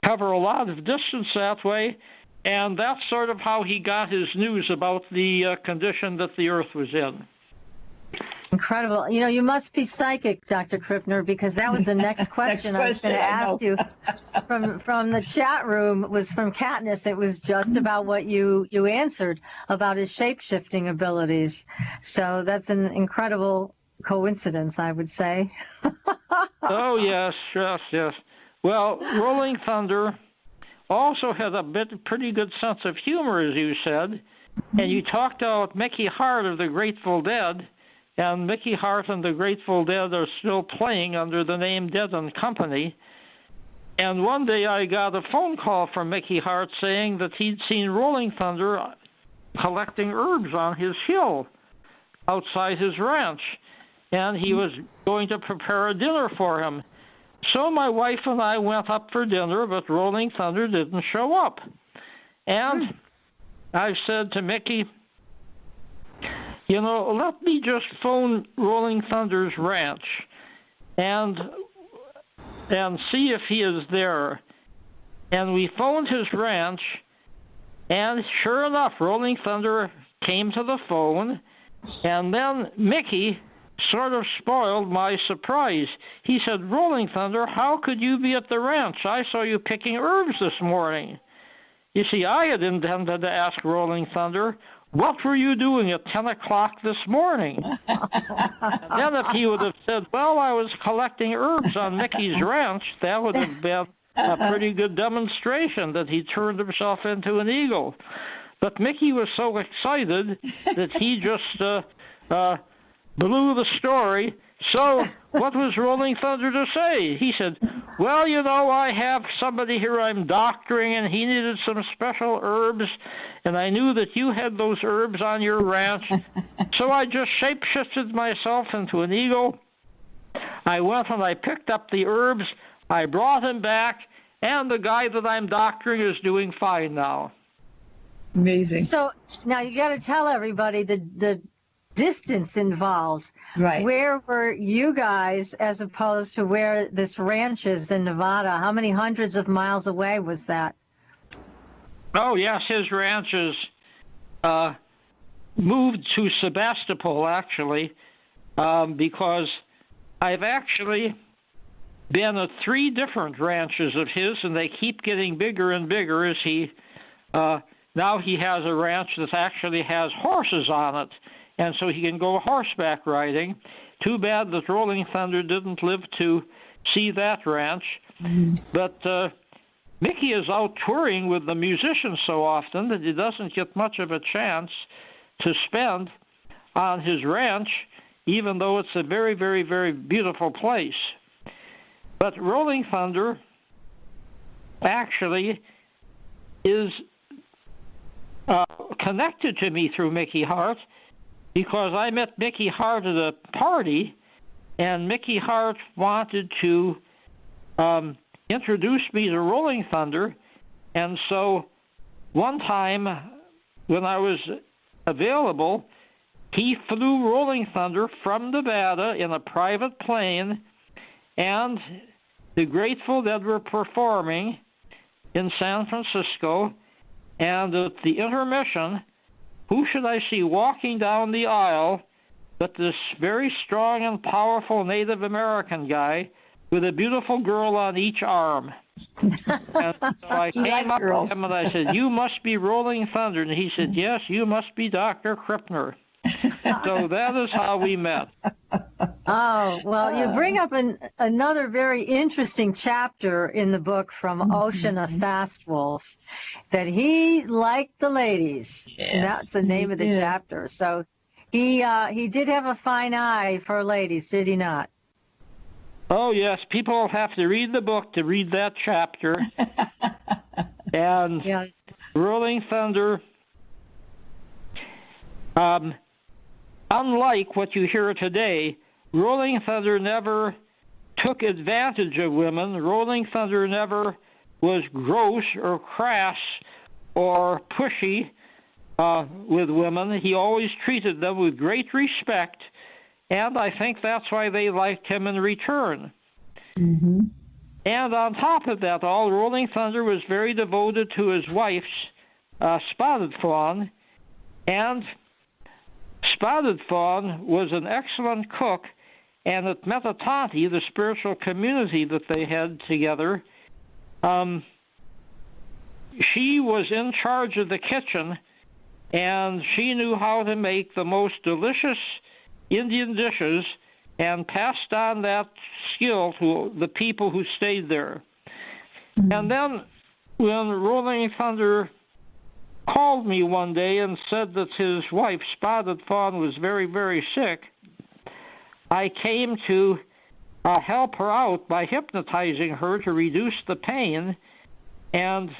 C: cover a lot of distance that way. And that's sort of how he got his news about the condition that the Earth was in.
B: incredible. You know, you must be psychic, Dr. Krippner, because that was the next question I was going to ask you. From the chat room was from Katniss. It was just about what you answered about his shape-shifting abilities. So that's an incredible coincidence, I would say.
C: Oh, yes. Well, Rolling Thunder also had a pretty good sense of humor, as you said. And you talked about Mickey Hart of the Grateful Dead, and Mickey Hart and the Grateful Dead are still playing under the name Dead and Company. And one day I got a phone call from Mickey Hart saying that he'd seen Rolling Thunder collecting herbs on his hill outside his ranch, and he was going to prepare a dinner for him. So my wife and I went up for dinner, but Rolling Thunder didn't show up. And I said to Mickey, you know, let me just phone Rolling Thunder's ranch and see if he is there. And we phoned his ranch, and sure enough, Rolling Thunder came to the phone, and then Mickey sort of spoiled my surprise. He said, Rolling Thunder, how could you be at the ranch? I saw you picking herbs this morning. You see, I had intended to ask Rolling Thunder, what were you doing at 10 o'clock this morning? And then if he would have said, well, I was collecting herbs on Mickey's ranch, that would have been a pretty good demonstration that he turned himself into an eagle. But Mickey was so excited that he just blew the story. So what was Rolling Thunder to say? He said, well, you know, I have somebody here I'm doctoring, and he needed some special herbs, and I knew that you had those herbs on your ranch, so I just shape-shifted myself into an eagle. I went and I picked up the herbs, I brought him back, and the guy that I'm doctoring is doing fine now.
A: Amazing.
B: So now you got to tell everybody the distance involved.
A: Right.
B: Where were you guys as opposed to where this ranch is in Nevada? How many hundreds of miles away was that?
C: Oh, yes, his ranch is moved to Sebastopol, actually, because I've actually been at 3 different ranches of his, and they keep getting bigger and bigger as he, now he has a ranch that actually has horses on it, and so he can go horseback riding. Too bad that Rolling Thunder didn't live to see that ranch, but Mickey is out touring with the musicians so often that he doesn't get much of a chance to spend on his ranch, even though it's a very, very, very beautiful place. But Rolling Thunder actually is connected to me through Mickey Hart, because I met Mickey Hart at a party, and Mickey Hart wanted to introduce me to Rolling Thunder, and so one time when I was available, he flew Rolling Thunder from Nevada in a private plane, and the Grateful Dead were performing in San Francisco, and at the intermission, who should I see walking down the aisle but this very strong and powerful Native American guy with a beautiful girl on each arm. And so I came up to him and I said, "You must be Rolling Thunder." And he said, "Yes, you must be Dr. Krippner." So that is how we met.
B: Oh, well, you bring up another very interesting chapter in the book from Ocean of Fast Wolf, that he liked the ladies. Yes. And that's the name of the chapter. So he did have a fine eye for ladies, did he not?
C: Oh, yes. People have to read the book to read that chapter. And Rolling Thunder, unlike what you hear today, Rolling Thunder never took advantage of women. Rolling Thunder never was gross or crass or pushy with women. He always treated them with great respect, and I think that's why they liked him in return. Mm-hmm. And on top of that all, Rolling Thunder was very devoted to his wife's Spotted Fawn, and Spotted Fawn was an excellent cook, and at Meta Tantay, the spiritual community that they had together, she was in charge of the kitchen, and she knew how to make the most delicious Indian dishes and passed on that skill to the people who stayed there. Mm-hmm. And then when Rolling Thunder called me one day and said that his wife, Spotted Fawn, was very, very sick, I came to help her out by hypnotizing her to reduce the pain, and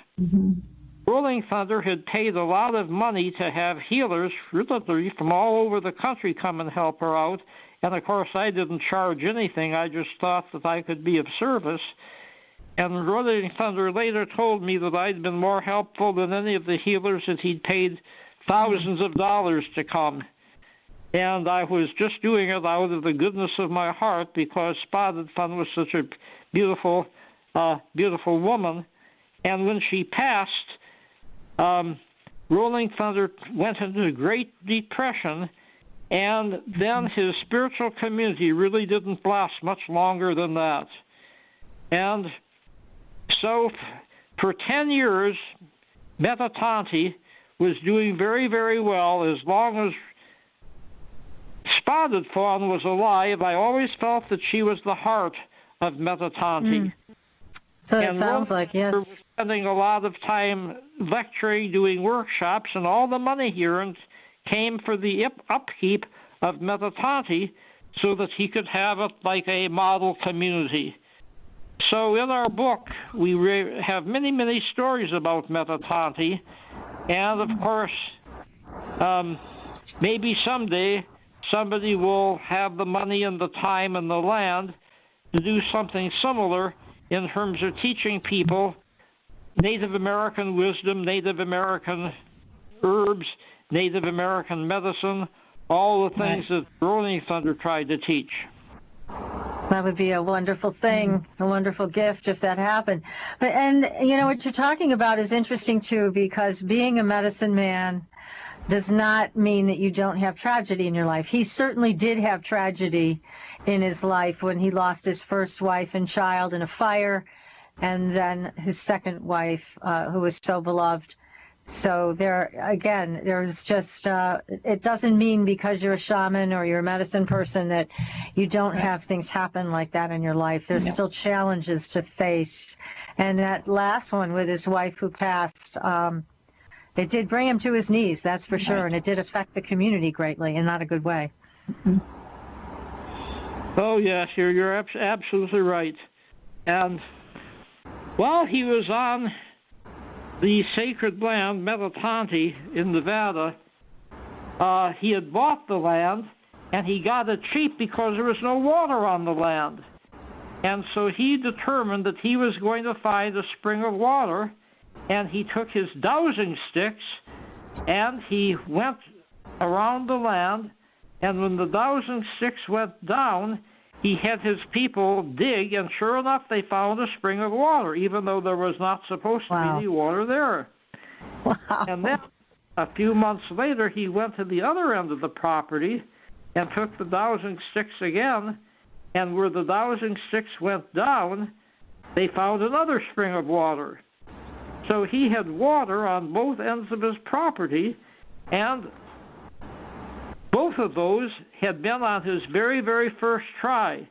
C: Rolling Thunder had paid a lot of money to have healers, literally from all over the country, come and help her out. And of course, I didn't charge anything. I just thought that I could be of service. And Rolling Thunder later told me that I'd been more helpful than any of the healers, that he'd paid thousands of dollars to come. And I was just doing it out of the goodness of my heart, because Spotted Fawn was such a beautiful, beautiful woman. And when she passed, Rolling Thunder went into a great depression, and then his spiritual community really didn't last much longer than that. And so for 10 years, Meta Tantay was doing very, very well. As long as Spotted Fawn was alive, I always felt that she was the heart of Meta Tantay.
B: So it sounds like, yes.
C: Was spending a lot of time lecturing, doing workshops, and all the money he earned came for the upkeep of Meta Tantay so that he could have it like a model community. So in our book, we have many, many stories about Meta Tantay, and of course, maybe someday somebody will have the money and the time and the land to do something similar in terms of teaching people Native American wisdom, Native American herbs, Native American medicine, all the things that Rolling Thunder tried to teach.
B: That would be a wonderful thing, a wonderful gift if that happened. And what you're talking about is interesting too, because being a medicine man does not mean that you don't have tragedy in your life. He certainly did have tragedy in his life when he lost his first wife and child in a fire, and then his second wife, who was so beloved. So there's just, it doesn't mean because you're a shaman or you're a medicine person that you don't have things happen like that in your life. There's still challenges to face. And that last one with his wife who passed, it did bring him to his knees, that's for sure. And it did affect the community greatly in not a good way.
A: Mm-hmm.
C: Oh, yes, you're absolutely right. And while he was on the sacred land, Meta Tantay, in Nevada, he had bought the land, and he got it cheap because there was no water on the land. And so he determined that he was going to find a spring of water, and he took his dowsing sticks, and he went around the land, and when the dowsing sticks went down, he had his people dig, and sure enough, they found a spring of water, even though there was not supposed to be any water there.
B: Wow.
C: And then a few months later, he went to the other end of the property and took the dowsing sticks again, and where the dowsing sticks went down, they found another spring of water. So he had water on both ends of his property, and both of those had been on his very, very first try.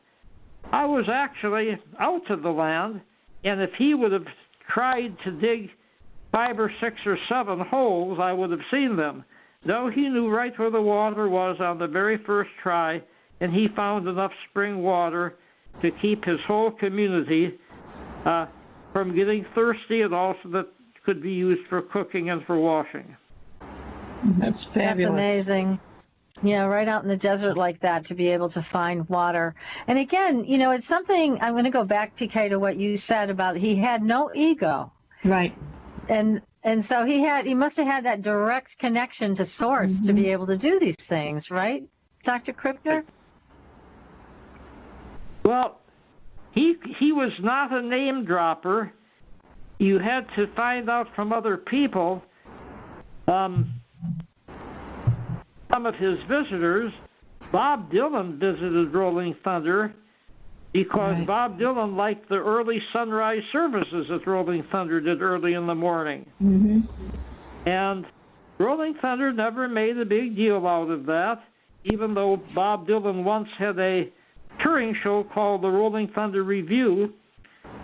C: I was actually out to the land, and if he would have tried to dig 5 or 6 or 7 holes, I would have seen them. No, he knew right where the water was on the very first try, and he found enough spring water to keep his whole community from getting thirsty, and also that could be used for cooking and for washing.
A: That's fabulous.
B: That's amazing. Yeah, right out in the desert like that, to be able to find water. And again, it's something, I'm going to go back, PK, to what you said about he had no ego.
A: Right.
B: And so he must have had that direct connection to source to be able to do these things, right, Dr. Krippner?
C: Well, he was not a name dropper. You had to find out from other people. Some of his visitors, Bob Dylan visited Rolling Thunder because Bob Dylan liked the early sunrise services that Rolling Thunder did early in the morning.
A: Mm-hmm.
C: And Rolling Thunder never made a big deal out of that, even though Bob Dylan once had a touring show called the Rolling Thunder Review,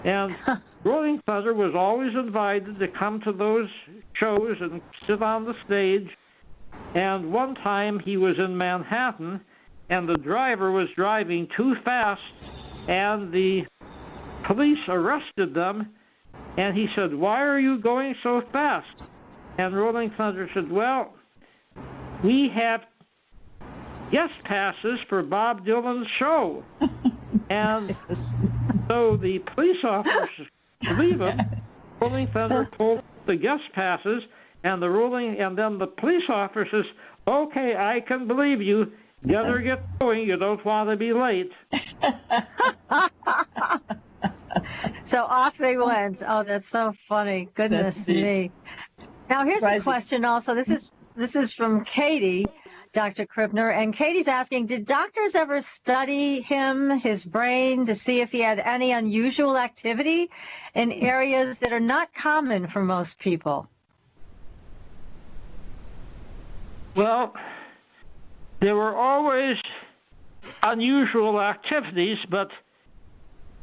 C: and Rolling Thunder was always invited to come to those shows and sit on the stage. And one time he was in Manhattan, and the driver was driving too fast, and the police arrested them, and he said, "Why are you going so fast?" And Rolling Thunder said, "Well, we have guest passes for Bob Dylan's show." And so the police officers leave him. Rolling Thunder pulled the guest passes, and then the police officer says, "Okay, I can believe you. Better get going. You don't want to be late."
B: So off they went. Oh, that's so funny. Goodness me. Now here's a question also. This is from Katie, Dr. Krippner, and Katie's asking, did doctors ever study his brain, to see if he had any unusual activity in areas that are not common for most people?
C: Well, there were always unusual activities, but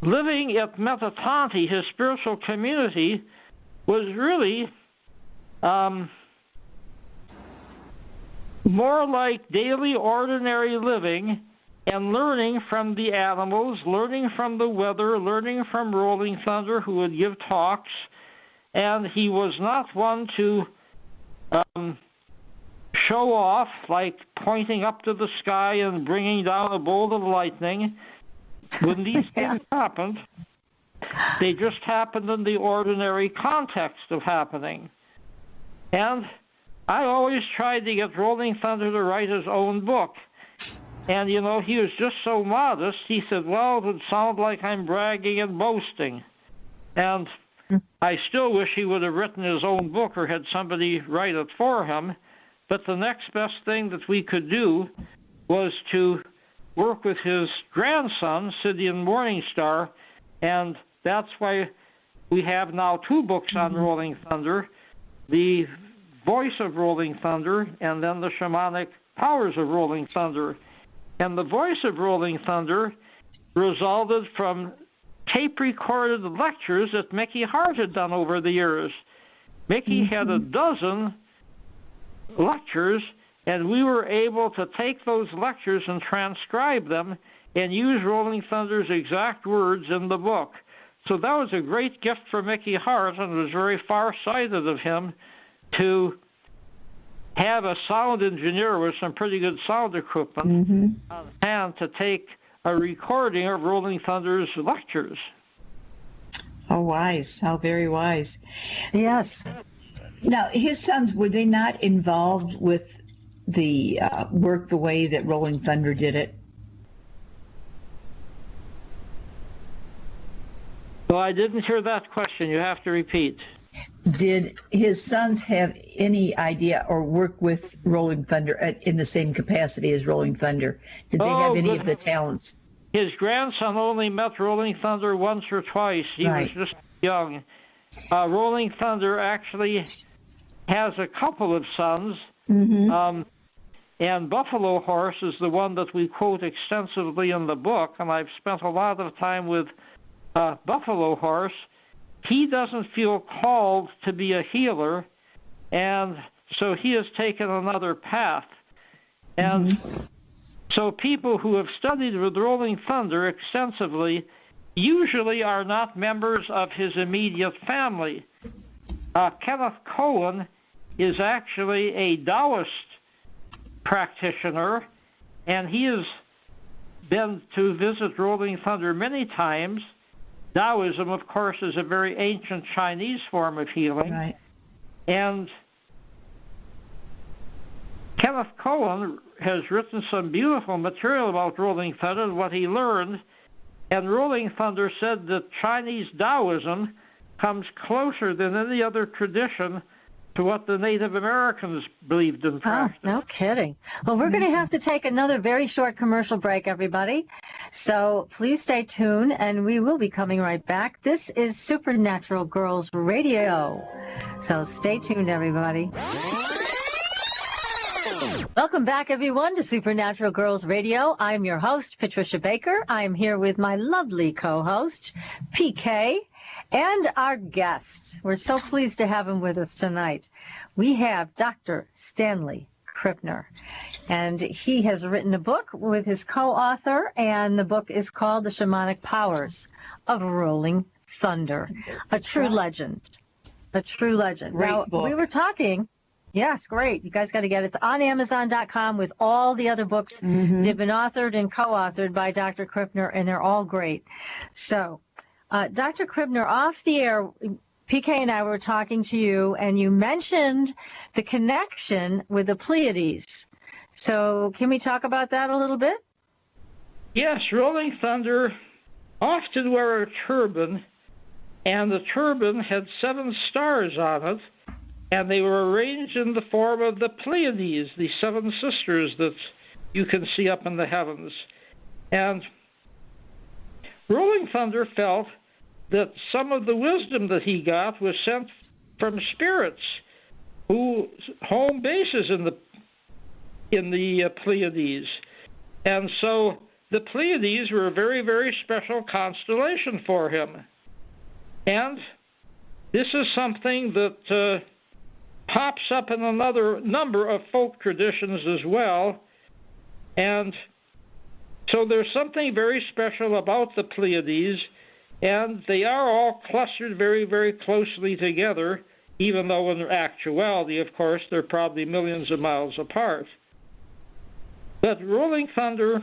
C: living at Meta Tantay, his spiritual community, was really more like daily, ordinary living, and learning from the animals, learning from the weather, learning from Rolling Thunder, who would give talks. And he was not one to show off, like pointing up to the sky and bringing down a bolt of lightning. When these things happened, they just happened in the ordinary context of happening. And I always tried to get Rolling Thunder to write his own book. And, he was just so modest. He said, well, it would sound like I'm bragging and boasting. And I still wish he would have written his own book or had somebody write it for him. But the next best thing that we could do was to work with his grandson, Sidian Morningstar, and that's why we have now 2 books on Rolling Thunder, The Voice of Rolling Thunder, and then The Shamanic Powers of Rolling Thunder. And The Voice of Rolling Thunder resulted from tape-recorded lectures that Mickey Hart had done over the years. Mickey had a dozen lectures, and we were able to take those lectures and transcribe them and use Rolling Thunder's exact words in the book. So that was a great gift for Mickey Hart, and it was very far-sighted of him to have a sound engineer with some pretty good sound equipment on hand to take a recording of Rolling Thunder's lectures.
A: How wise. How very wise.
B: Yes.
A: Now, his sons, were they not involved with the work the way that Rolling Thunder did it?
C: So I didn't hear that question. You have to repeat.
A: Did his sons have any idea or work with Rolling Thunder in the same capacity as Rolling Thunder? Did they have any of the talents?
C: His grandson only met Rolling Thunder once or twice. He was just young. Rolling Thunder actually has a couple of sons, and Buffalo Horse is the one that we quote extensively in the book, and I've spent a lot of time with Buffalo Horse. He doesn't feel called to be a healer, and so he has taken another path. And so people who have studied with Rolling Thunder extensively usually are not members of his immediate family. Kenneth Cohen is actually a Taoist practitioner, and he has been to visit Rolling Thunder many times. Taoism, of course, is a very ancient Chinese form of healing.
A: Right.
C: And Kenneth Cohen has written some beautiful material about Rolling Thunder and what he learned. And Rolling Thunder said that Chinese Taoism comes closer than any other tradition to what the Native Americans believed in practice.
B: Oh, no kidding. Well, we're going to have to take another very short commercial break, everybody. So please stay tuned, and we will be coming right back. This is Supernatural Girlz Radio. So stay tuned, everybody. Welcome back, everyone, to Supernatural Girlz Radio. I'm your host, Patricia Baker. I'm here with my lovely co-host, PK, and our guest. We're so pleased to have him with us tonight. We have Dr. Stanley Krippner, and he has written a book with his co-author, and the book is called The Shamanic Powers of Rolling Thunder. A true legend. A true legend.
A: Great
B: now,
A: book.
B: We were talking... Yes, great. You guys got to get it. It's on Amazon.com with all the other books. They've been authored and co-authored by Dr. Krippner, and they're all great. So, Dr. Krippner, off the air, PK and I were talking to you, and you mentioned the connection with the Pleiades. So, can we talk about that a little bit?
C: Yes, Rolling Thunder often wear a turban, and the turban had 7 stars on it. And they were arranged in the form of the Pleiades, the 7 sisters that you can see up in the heavens. And Rolling Thunder felt that some of the wisdom that he got was sent from spirits whose home base is in the Pleiades. And so the Pleiades were a very, very special constellation for him. And this is something that pops up in another number of folk traditions as well. And so there's something very special about the Pleiades, and they are all clustered very, very closely together, even though in actuality, of course, they're probably millions of miles apart. But Rolling Thunder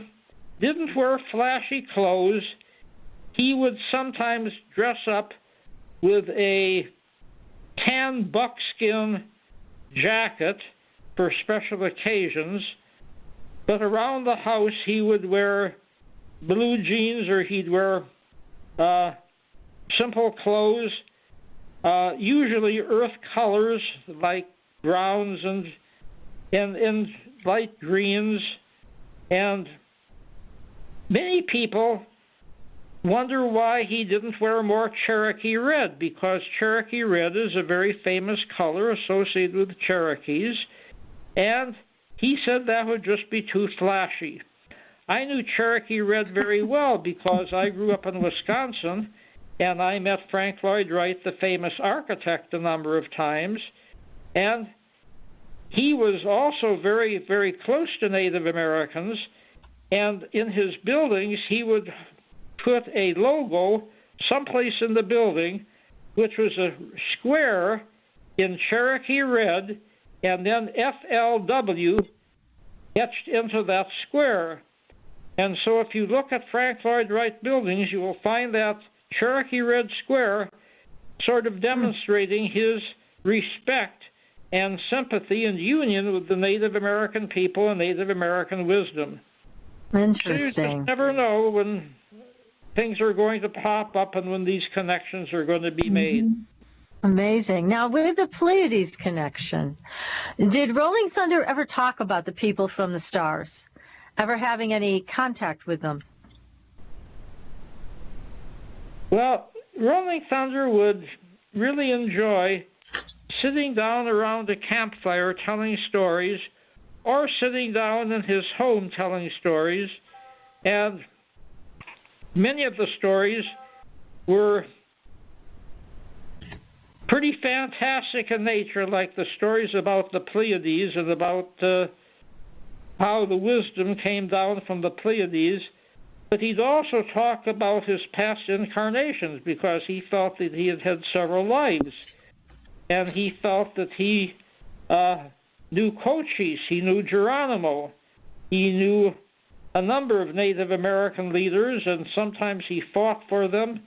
C: didn't wear flashy clothes. He would sometimes dress up with a tan buckskin jacket for special occasions, but around the house he would wear blue jeans, or he'd wear simple clothes, usually earth colors like browns and light greens. And many people wonder why he didn't wear more Cherokee red, because Cherokee red is a very famous color associated with Cherokees, and he said that would just be too flashy. I knew Cherokee red very well because I grew up in Wisconsin, and I met Frank Lloyd Wright, the famous architect, a number of times, and he was also very, very close to Native Americans, and in his buildings he would put a logo someplace in the building, which was a square in Cherokee red, and then FLW etched into that square. And so if you look at Frank Lloyd Wright buildings, you will find that Cherokee red square sort of demonstrating his respect and sympathy and union with the Native American people and Native American wisdom.
B: Interesting.
C: You just never know when things are going to pop up and when these connections are going to be made.
B: Amazing. Now, with the Pleiades connection, did Rolling Thunder ever talk about the people from the stars? Ever having any contact with them?
C: Well, Rolling Thunder would really enjoy sitting down around a campfire telling stories, or sitting down in his home telling stories, and many of the stories were pretty fantastic in nature, like the stories about the Pleiades and about how the wisdom came down from the Pleiades. But he'd also talk about his past incarnations, because he felt that he had had several lives. And he felt that he knew Cochise, he knew Geronimo, he knew a number of Native American leaders, and sometimes he fought for them,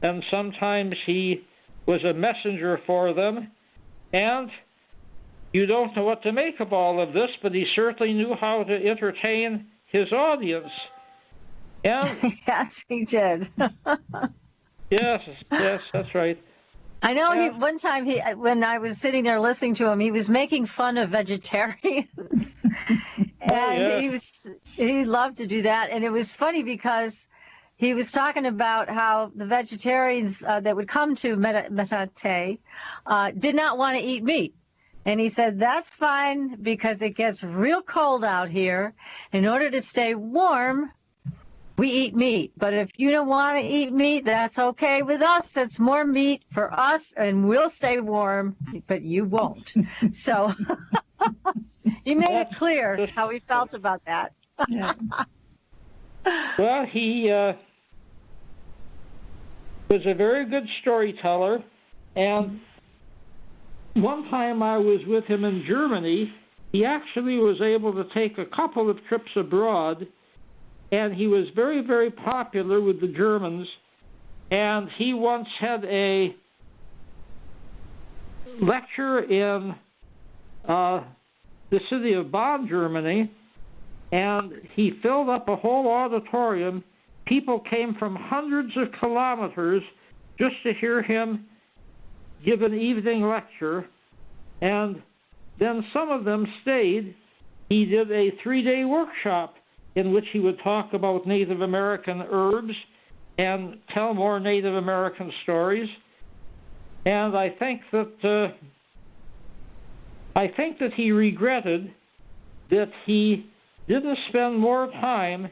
C: and sometimes he was a messenger for them. And you don't know what to make of all of this, but he certainly knew how to entertain his audience. And
B: yes, he did.
C: yes, that's right.
B: I know one time when I was sitting there listening to him, he was making fun of vegetarians. And he loved to do that. And it was funny because he was talking about how the vegetarians that would come to Meta Tantay did not want to eat meat. And he said, that's fine because it gets real cold out here. In order to stay warm, we eat meat. But if you don't want to eat meat, that's okay with us. That's more meat for us, and we'll stay warm, but you won't. So he made it clear how he felt about that.
A: Yeah.
C: Well, he was a very good storyteller, and one time I was with him in Germany. He actually was able to take a couple of trips abroad, and he was very, very popular with the Germans. And he once had a lecture in the city of Bonn, Germany, and he filled up a whole auditorium. People came from hundreds of kilometers just to hear him give an evening lecture, and then some of them stayed. He did a 3-day workshop in which he would talk about Native American herbs and tell more Native American stories. And I think that he regretted that he didn't spend more time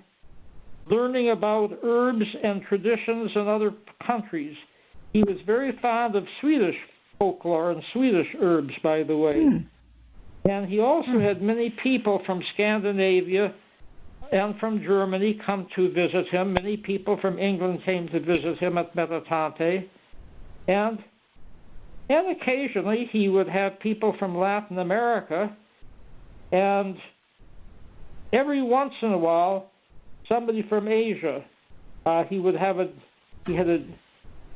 C: learning about herbs and traditions in other countries. He was very fond of Swedish folklore and Swedish herbs, by the way. And he also had many people from Scandinavia and from Germany come to visit him. Many people from England came to visit him at Meta Tantay. And occasionally he would have people from Latin America, and every once in a while somebody from Asia.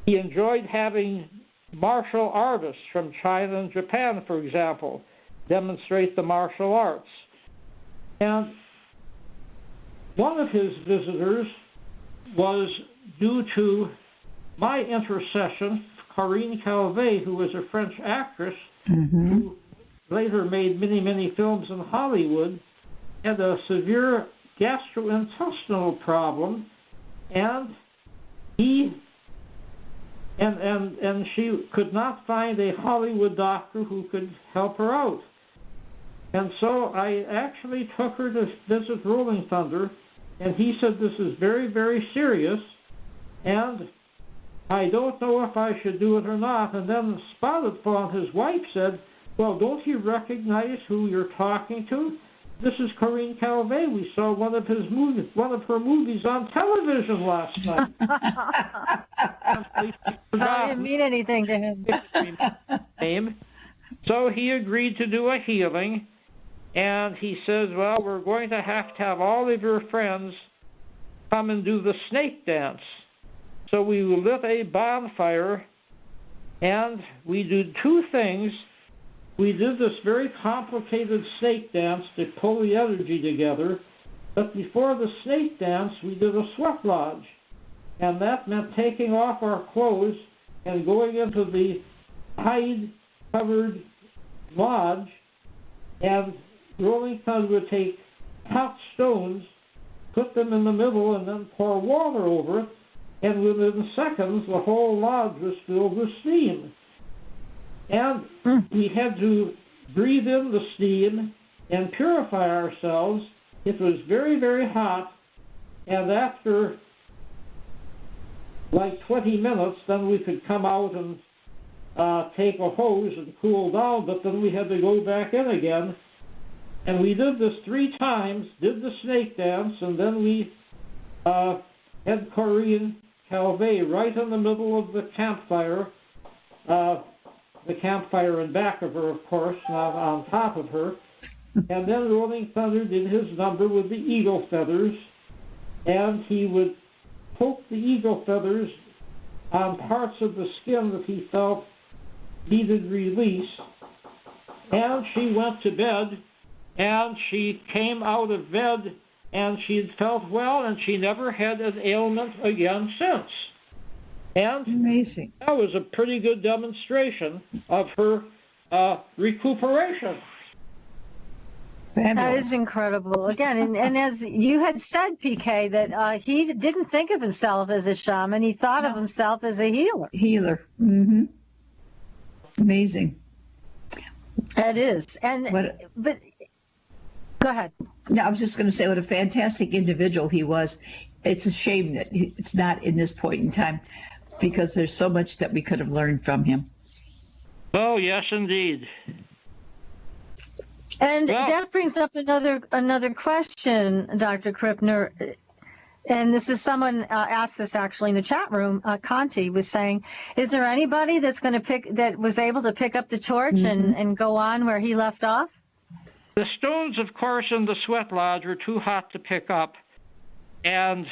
C: He enjoyed having martial artists from China and Japan, for example. demonstrate the martial arts. And one of his visitors was due to my intercession, Corinne Calvet, who was a French actress who later made many, many films in Hollywood, had a severe gastrointestinal problem, and she could not find a Hollywood doctor who could help her out. And so I actually took her to visit Rolling Thunder, and he said, this is very, very serious, and I don't know if I should do it or not. And then Spotted Fawn, his wife, said, well, don't you recognize who you're talking to? This is Corinne Calvet. We saw one of her movies on television last night.
B: I didn't mean anything to him.
C: So he agreed to do a healing, and he says, well, we're going to have all of your friends come and do the snake dance. So we lit a bonfire, and we did two things. We did this very complicated snake dance to pull the energy together, but before the snake dance, we did a sweat lodge, and that meant taking off our clothes and going into the hide-covered lodge, and Rolling Thunder would take hot stones, put them in the middle, and then pour water over it, and within seconds, the whole lodge was filled with steam. And we had to breathe in the steam and purify ourselves. It was very, very hot, and after like 20 minutes, then we could come out and take a hose and cool down, but then we had to go back in again. And we did this 3 times, did the snake dance, and then we had Corinne Calvet right in the middle of the campfire in back of her, of course, not on top of her. And then Rolling Thunder did his number with the eagle feathers, and he would poke the eagle feathers on parts of the skin that he felt needed release. And she went to bed, and she came out of bed, and she had felt well, and she never had an ailment again since. And
A: amazing.
C: That was a pretty good demonstration of her recuperation.
A: Fabulous.
B: That is incredible. Again, and as you had said, PK, that he didn't think of himself as a shaman. He thought of himself as a healer.
A: Mm-hmm. Amazing.
B: It is. But go ahead.
A: No, I was just going to say what a fantastic individual he was. It's a shame that it's not in this point in time, because there's so much that we could have learned from him.
C: Oh, yes, indeed.
B: And that brings up another question, Dr. Krippner. And this is someone asked this actually in the chat room. Conti was saying, is there anybody that was able to pick up the torch and go on where he left off?
C: The stones, of course, in the sweat lodge were too hot to pick up, and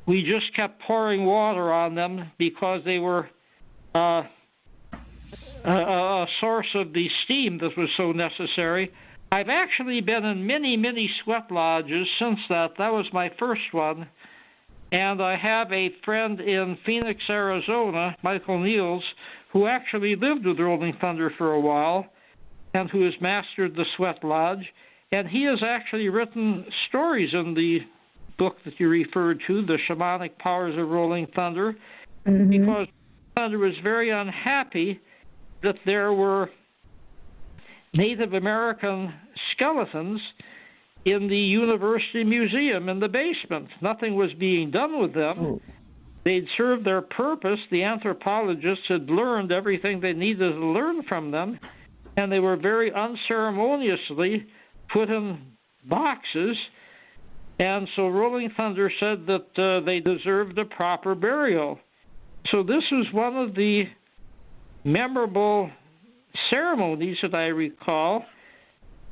C: we just kept pouring water on them because they were a source of the steam that was so necessary. I've actually been in many, many sweat lodges since that. That was my first one. And I have a friend in Phoenix, Arizona, Michael Niels, who actually lived with Rolling Thunder for a while and who has mastered the sweat lodge. And he has actually written stories in the book that you referred to, The Shamanic Powers of Rolling Thunder, because Thunder was very unhappy that there were Native American skeletons in the university museum in the basement. Nothing was being done with them. They'd served their purpose. The anthropologists had learned everything they needed to learn from them, and they were very unceremoniously put in boxes. And so Rolling Thunder said that they deserved a proper burial. So this was one of the memorable ceremonies that I recall,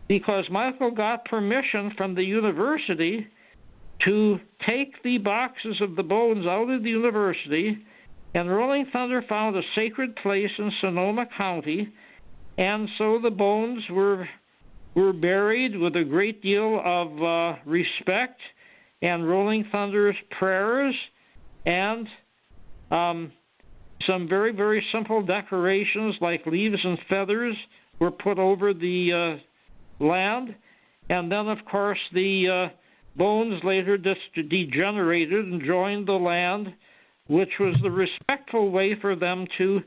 C: because Michael got permission from the university to take the boxes of the bones out of the university, and Rolling Thunder found a sacred place in Sonoma County, And so the bones were buried with a great deal of respect and Rolling Thunder's prayers and some very, very simple decorations like leaves and feathers were put over the land. And then, of course, the bones later degenerated and joined the land, which was the respectful way for them to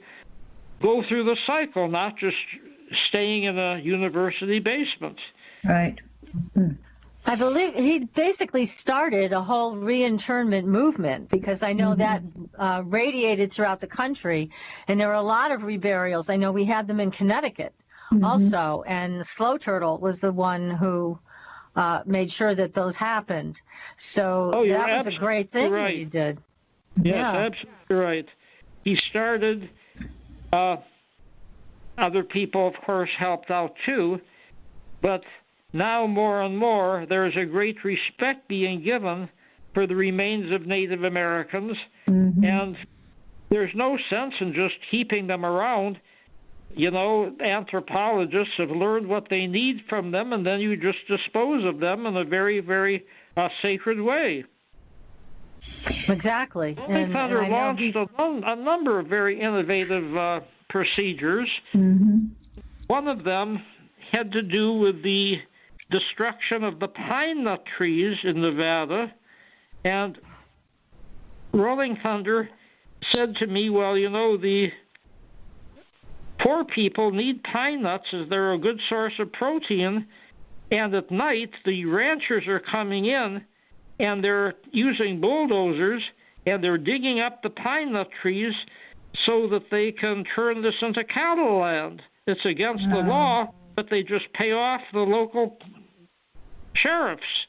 C: go through the cycle, not just staying in a university basement.
A: Right.
B: I believe he basically started a whole reinternment movement, because I know that radiated throughout the country, and there were a lot of reburials. I know we had them in Connecticut also, and Slow Turtle was the one who made sure that those happened. So that was a great thing that he did.
C: Yes, absolutely right. He started, other people, of course, helped out too, but now more and more there's a great respect being given for the remains of Native Americans, and there's no sense in just keeping them around. You know, anthropologists have learned what they need from them, and then you just dispose of them in a very, very sacred way.
B: Exactly.
C: Rolling Thunder launched a number of very innovative procedures. One of them had to do with the destruction of the pine nut trees in Nevada, and Rolling Thunder said to me, well, you know, the poor people need pine nuts as they're a good source of protein, and at night the ranchers are coming in and they're using bulldozers and they're digging up the pine nut trees so that they can turn this into cattle land. It's against the law, but they just pay off the local sheriffs.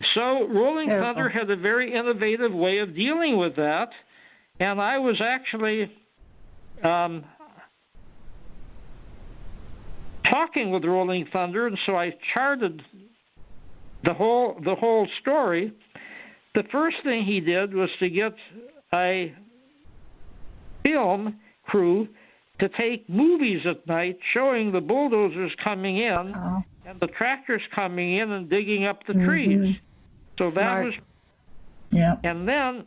C: So Rolling Thunder had a very innovative way of dealing with that, and I was actually talking with Rolling Thunder, and so I charted the whole story. The first thing he did was to get a film crew to take movies at night showing the bulldozers coming in and the tractors coming in and digging up the trees. So that was, and then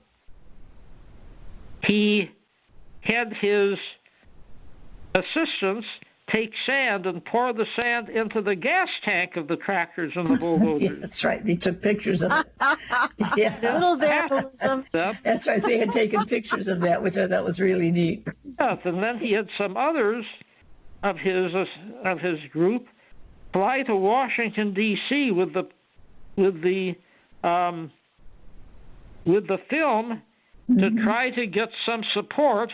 C: he had his assistants take sand and pour the sand into the gas tank of the tractors and the bulldozers.
A: That's right. They took pictures of it.
B: Little vandalism.
A: That's right. They had taken pictures of that, which I thought was really neat.
C: Yes, and then he had some others of his group fly to Washington D.C. with the film to try to get some support,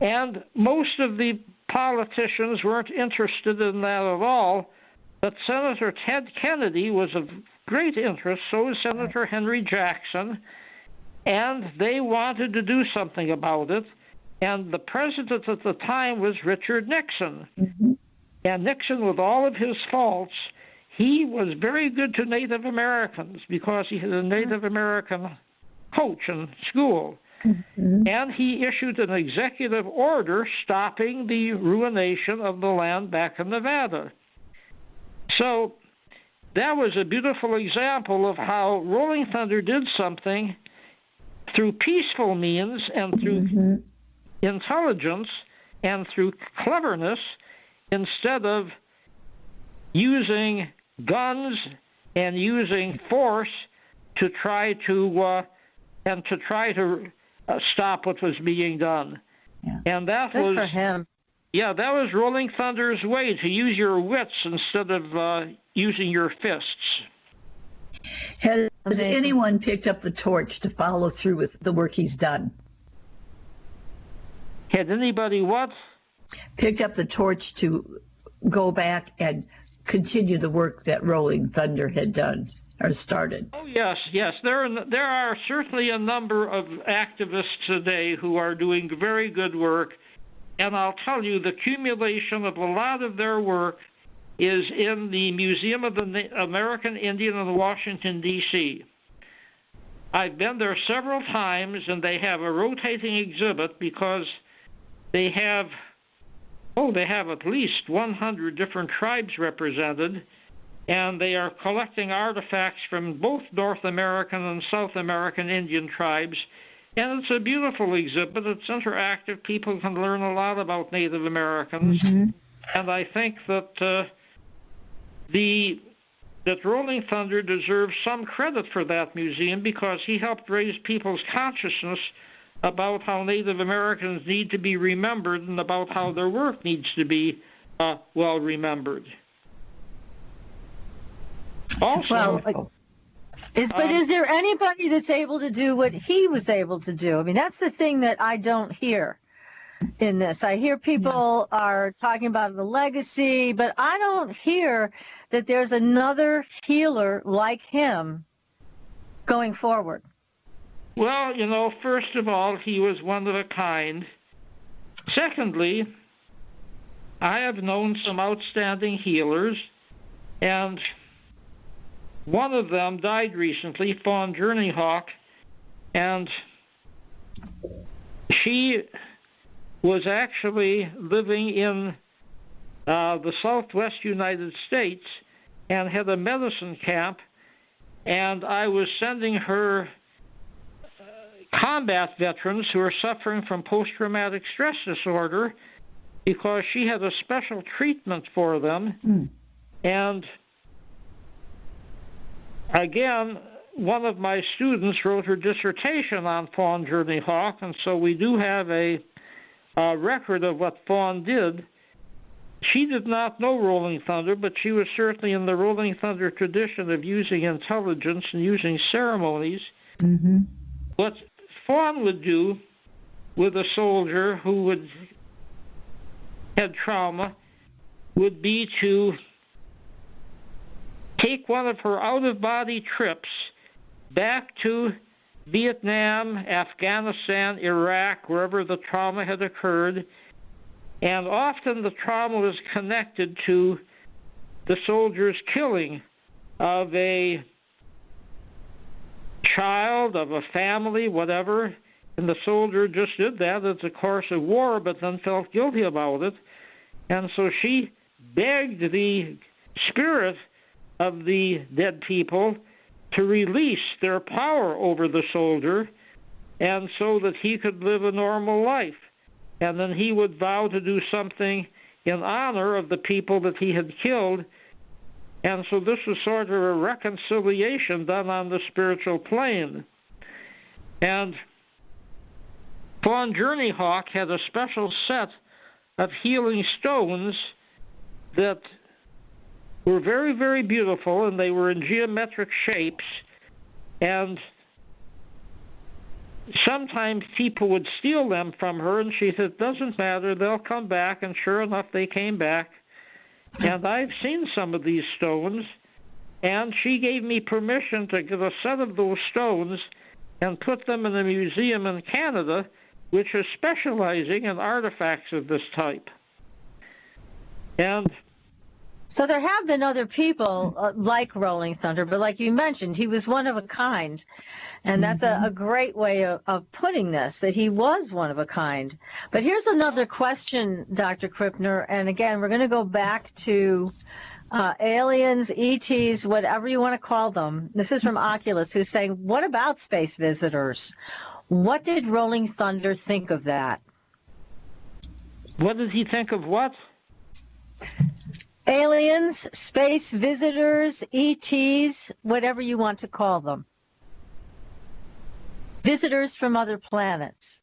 C: and most of the politicians weren't interested in that at all, but Senator Ted Kennedy was of great interest, so was Senator Henry Jackson, and they wanted to do something about it, and the president at the time was Richard Nixon. And Nixon, with all of his faults, he was very good to Native Americans because he had a Native American coach in school. And he issued an executive order stopping the ruination of the land back in Nevada. So that was a beautiful example of how Rolling Thunder did something through peaceful means and through intelligence and through cleverness, instead of using guns and using force to try to stop what was being done. And that
B: Good
C: was
B: for him.
C: Yeah, that was Rolling Thunder's way, to use your wits instead of using your fists.
A: Has anyone picked up the torch to follow through with the work he's done?
C: Had anybody what?
A: Picked up the torch to go back and continue the work that Rolling Thunder had done or started?
C: Oh, yes. There are certainly a number of activists today who are doing very good work, and I'll tell you, the accumulation of a lot of their work is in the Museum of the American Indian in Washington, D.C. I've been there several times, and they have a rotating exhibit because they have they have at least 100 different tribes represented, and they are collecting artifacts from both North American and South American Indian tribes. And it's a beautiful exhibit. It's interactive. People can learn a lot about Native Americans. Mm-hmm. And I think that that Rolling Thunder deserves some credit for that museum, because he helped raise people's consciousness about how Native Americans need to be remembered and about how their work needs to be well remembered. Also,
B: but is there anybody that's able to do what he was able to do? I mean, that's the thing that I don't hear in this. I hear people are talking about the legacy, but I don't hear that there's another healer like him going forward.
C: Well, first of all, he was one of a kind. Secondly, I have known some outstanding healers, and one of them died recently, Fawn Journeyhawk, and she was actually living in the southwest United States and had a medicine camp, and I was sending her combat veterans who are suffering from post-traumatic stress disorder because she had a special treatment for them. Mm. And again, one of my students wrote her dissertation on Fawn Journeyhawk, and so we do have a record of what Fawn did. She did not know Rolling Thunder, but she was certainly in the Rolling Thunder tradition of using intelligence and using ceremonies. Mm-hmm. What Fawn would do with a soldier who had trauma would be to take one of her out-of-body trips back to Vietnam, Afghanistan, Iraq, wherever the trauma had occurred, and often the trauma was connected to the soldier's killing of a child, of a family, whatever, and the soldier just did that as a course of war, but then felt guilty about it. And so she begged the spirit of the dead people to release their power over the soldier, and so that he could live a normal life. And then he would vow to do something in honor of the people that he had killed. And so this was sort of a reconciliation done on the spiritual plane. And Fawn Journeyhawk had a special set of healing stones that were very, very beautiful, and they were in geometric shapes. And sometimes people would steal them from her, and she said, doesn't matter, they'll come back. And sure enough, they came back. And I've seen some of these stones, and she gave me permission to get a set of those stones and put them in a museum in Canada, which is specializing in artifacts of this type. And
B: so there have been other people like Rolling Thunder, but like you mentioned, he was one of a kind. And that's a great way of putting this, that he was one of a kind. But here's another question, Dr. Krippner. And again, we're going to go back to aliens, ETs, whatever you want to call them. This is from Oculus, who's saying, what about space visitors? What did Rolling Thunder think of that?
C: What did he think of what?
B: Aliens, space visitors, ETs, whatever you want to call them. Visitors from other planets.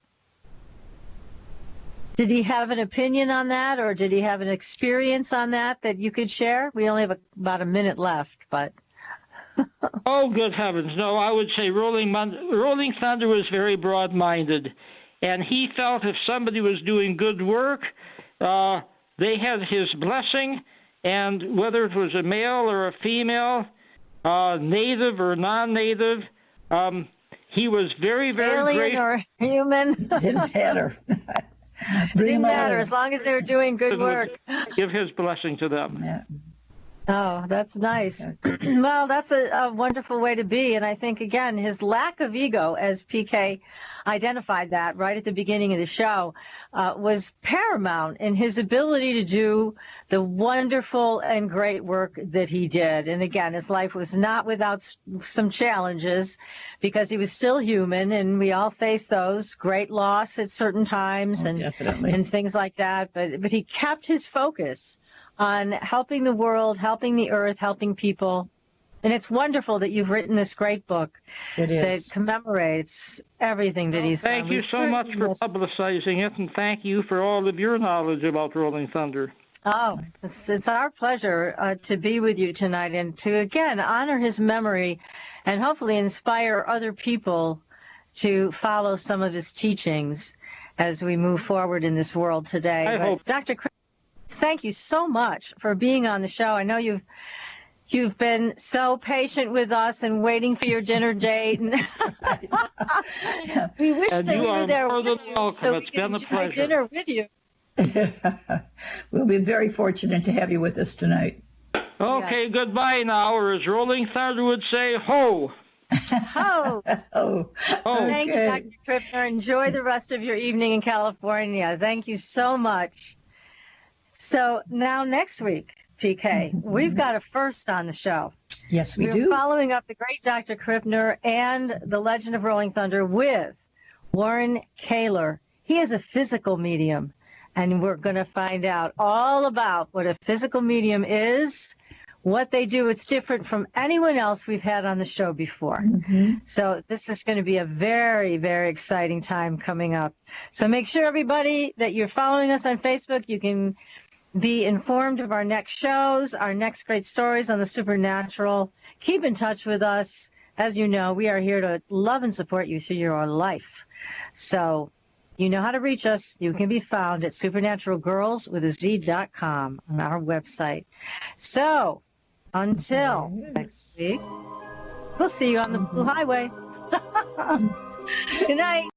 B: Did he have an opinion on that, or did he have an experience on that you could share? We only have about a minute left, but...
C: Oh, good heavens. No, I would say Rolling Thunder was very broad-minded, and he felt if somebody was doing good work, they had his blessing, and whether it was a male or a female, native or non-native, he was very, very
B: alien
C: great.
B: Or human.
A: Didn't matter.
B: Didn't matter as long as they were doing good work.
C: Give his blessing to them.
A: Yeah.
B: Oh, that's nice. Well, that's a wonderful way to be. And I think, again, his lack of ego, as PK identified that right at the beginning of the show, was paramount in his ability to do the wonderful and great work that he did. And again, his life was not without some challenges because he was still human, and we all face those, great loss at certain times and things like that. But he kept his focus on helping the world, helping the earth, helping people. And it's wonderful that you've written this great book that commemorates everything that he's done.
C: Thank you so much for publicizing it, and thank you for all of your knowledge about Rolling Thunder.
B: Oh, it's our pleasure to be with you tonight and to, again, honor his memory and hopefully inspire other people to follow some of his teachings as we move forward in this world today.
C: I hope.
B: Dr. Krippner, thank you so much for being on the show. I know you've been so patient with us and waiting for your dinner date. And we wish that we were there with you so we could enjoy dinner with you.
A: We'll be very fortunate to have you with us tonight.
C: Okay, yes. Goodbye now, or as Rolling Thunder would say, ho!
B: Ho!
A: Oh.
B: Thank you, Dr. Krippner. Enjoy the rest of your evening in California. Thank you so much. So now next week, PK, we've got a first on the show.
A: Yes, we do.
B: We're following up the great Dr. Krippner and the Legend of Rolling Thunder with Warren Kaler. He is a physical medium, and we're going to find out all about what a physical medium is, what they do. It's different from anyone else we've had on the show before. So this is going to be a very, very exciting time coming up. So make sure, everybody, that you're following us on Facebook. You can be informed of our next shows, our next great stories on the supernatural. Keep in touch with us. As you know, we are here to love and support you through your life. So you know how to reach us. You can be found at supernaturalgirls.com on our website. So until next week, we'll see you on the Blue Highway. Good night.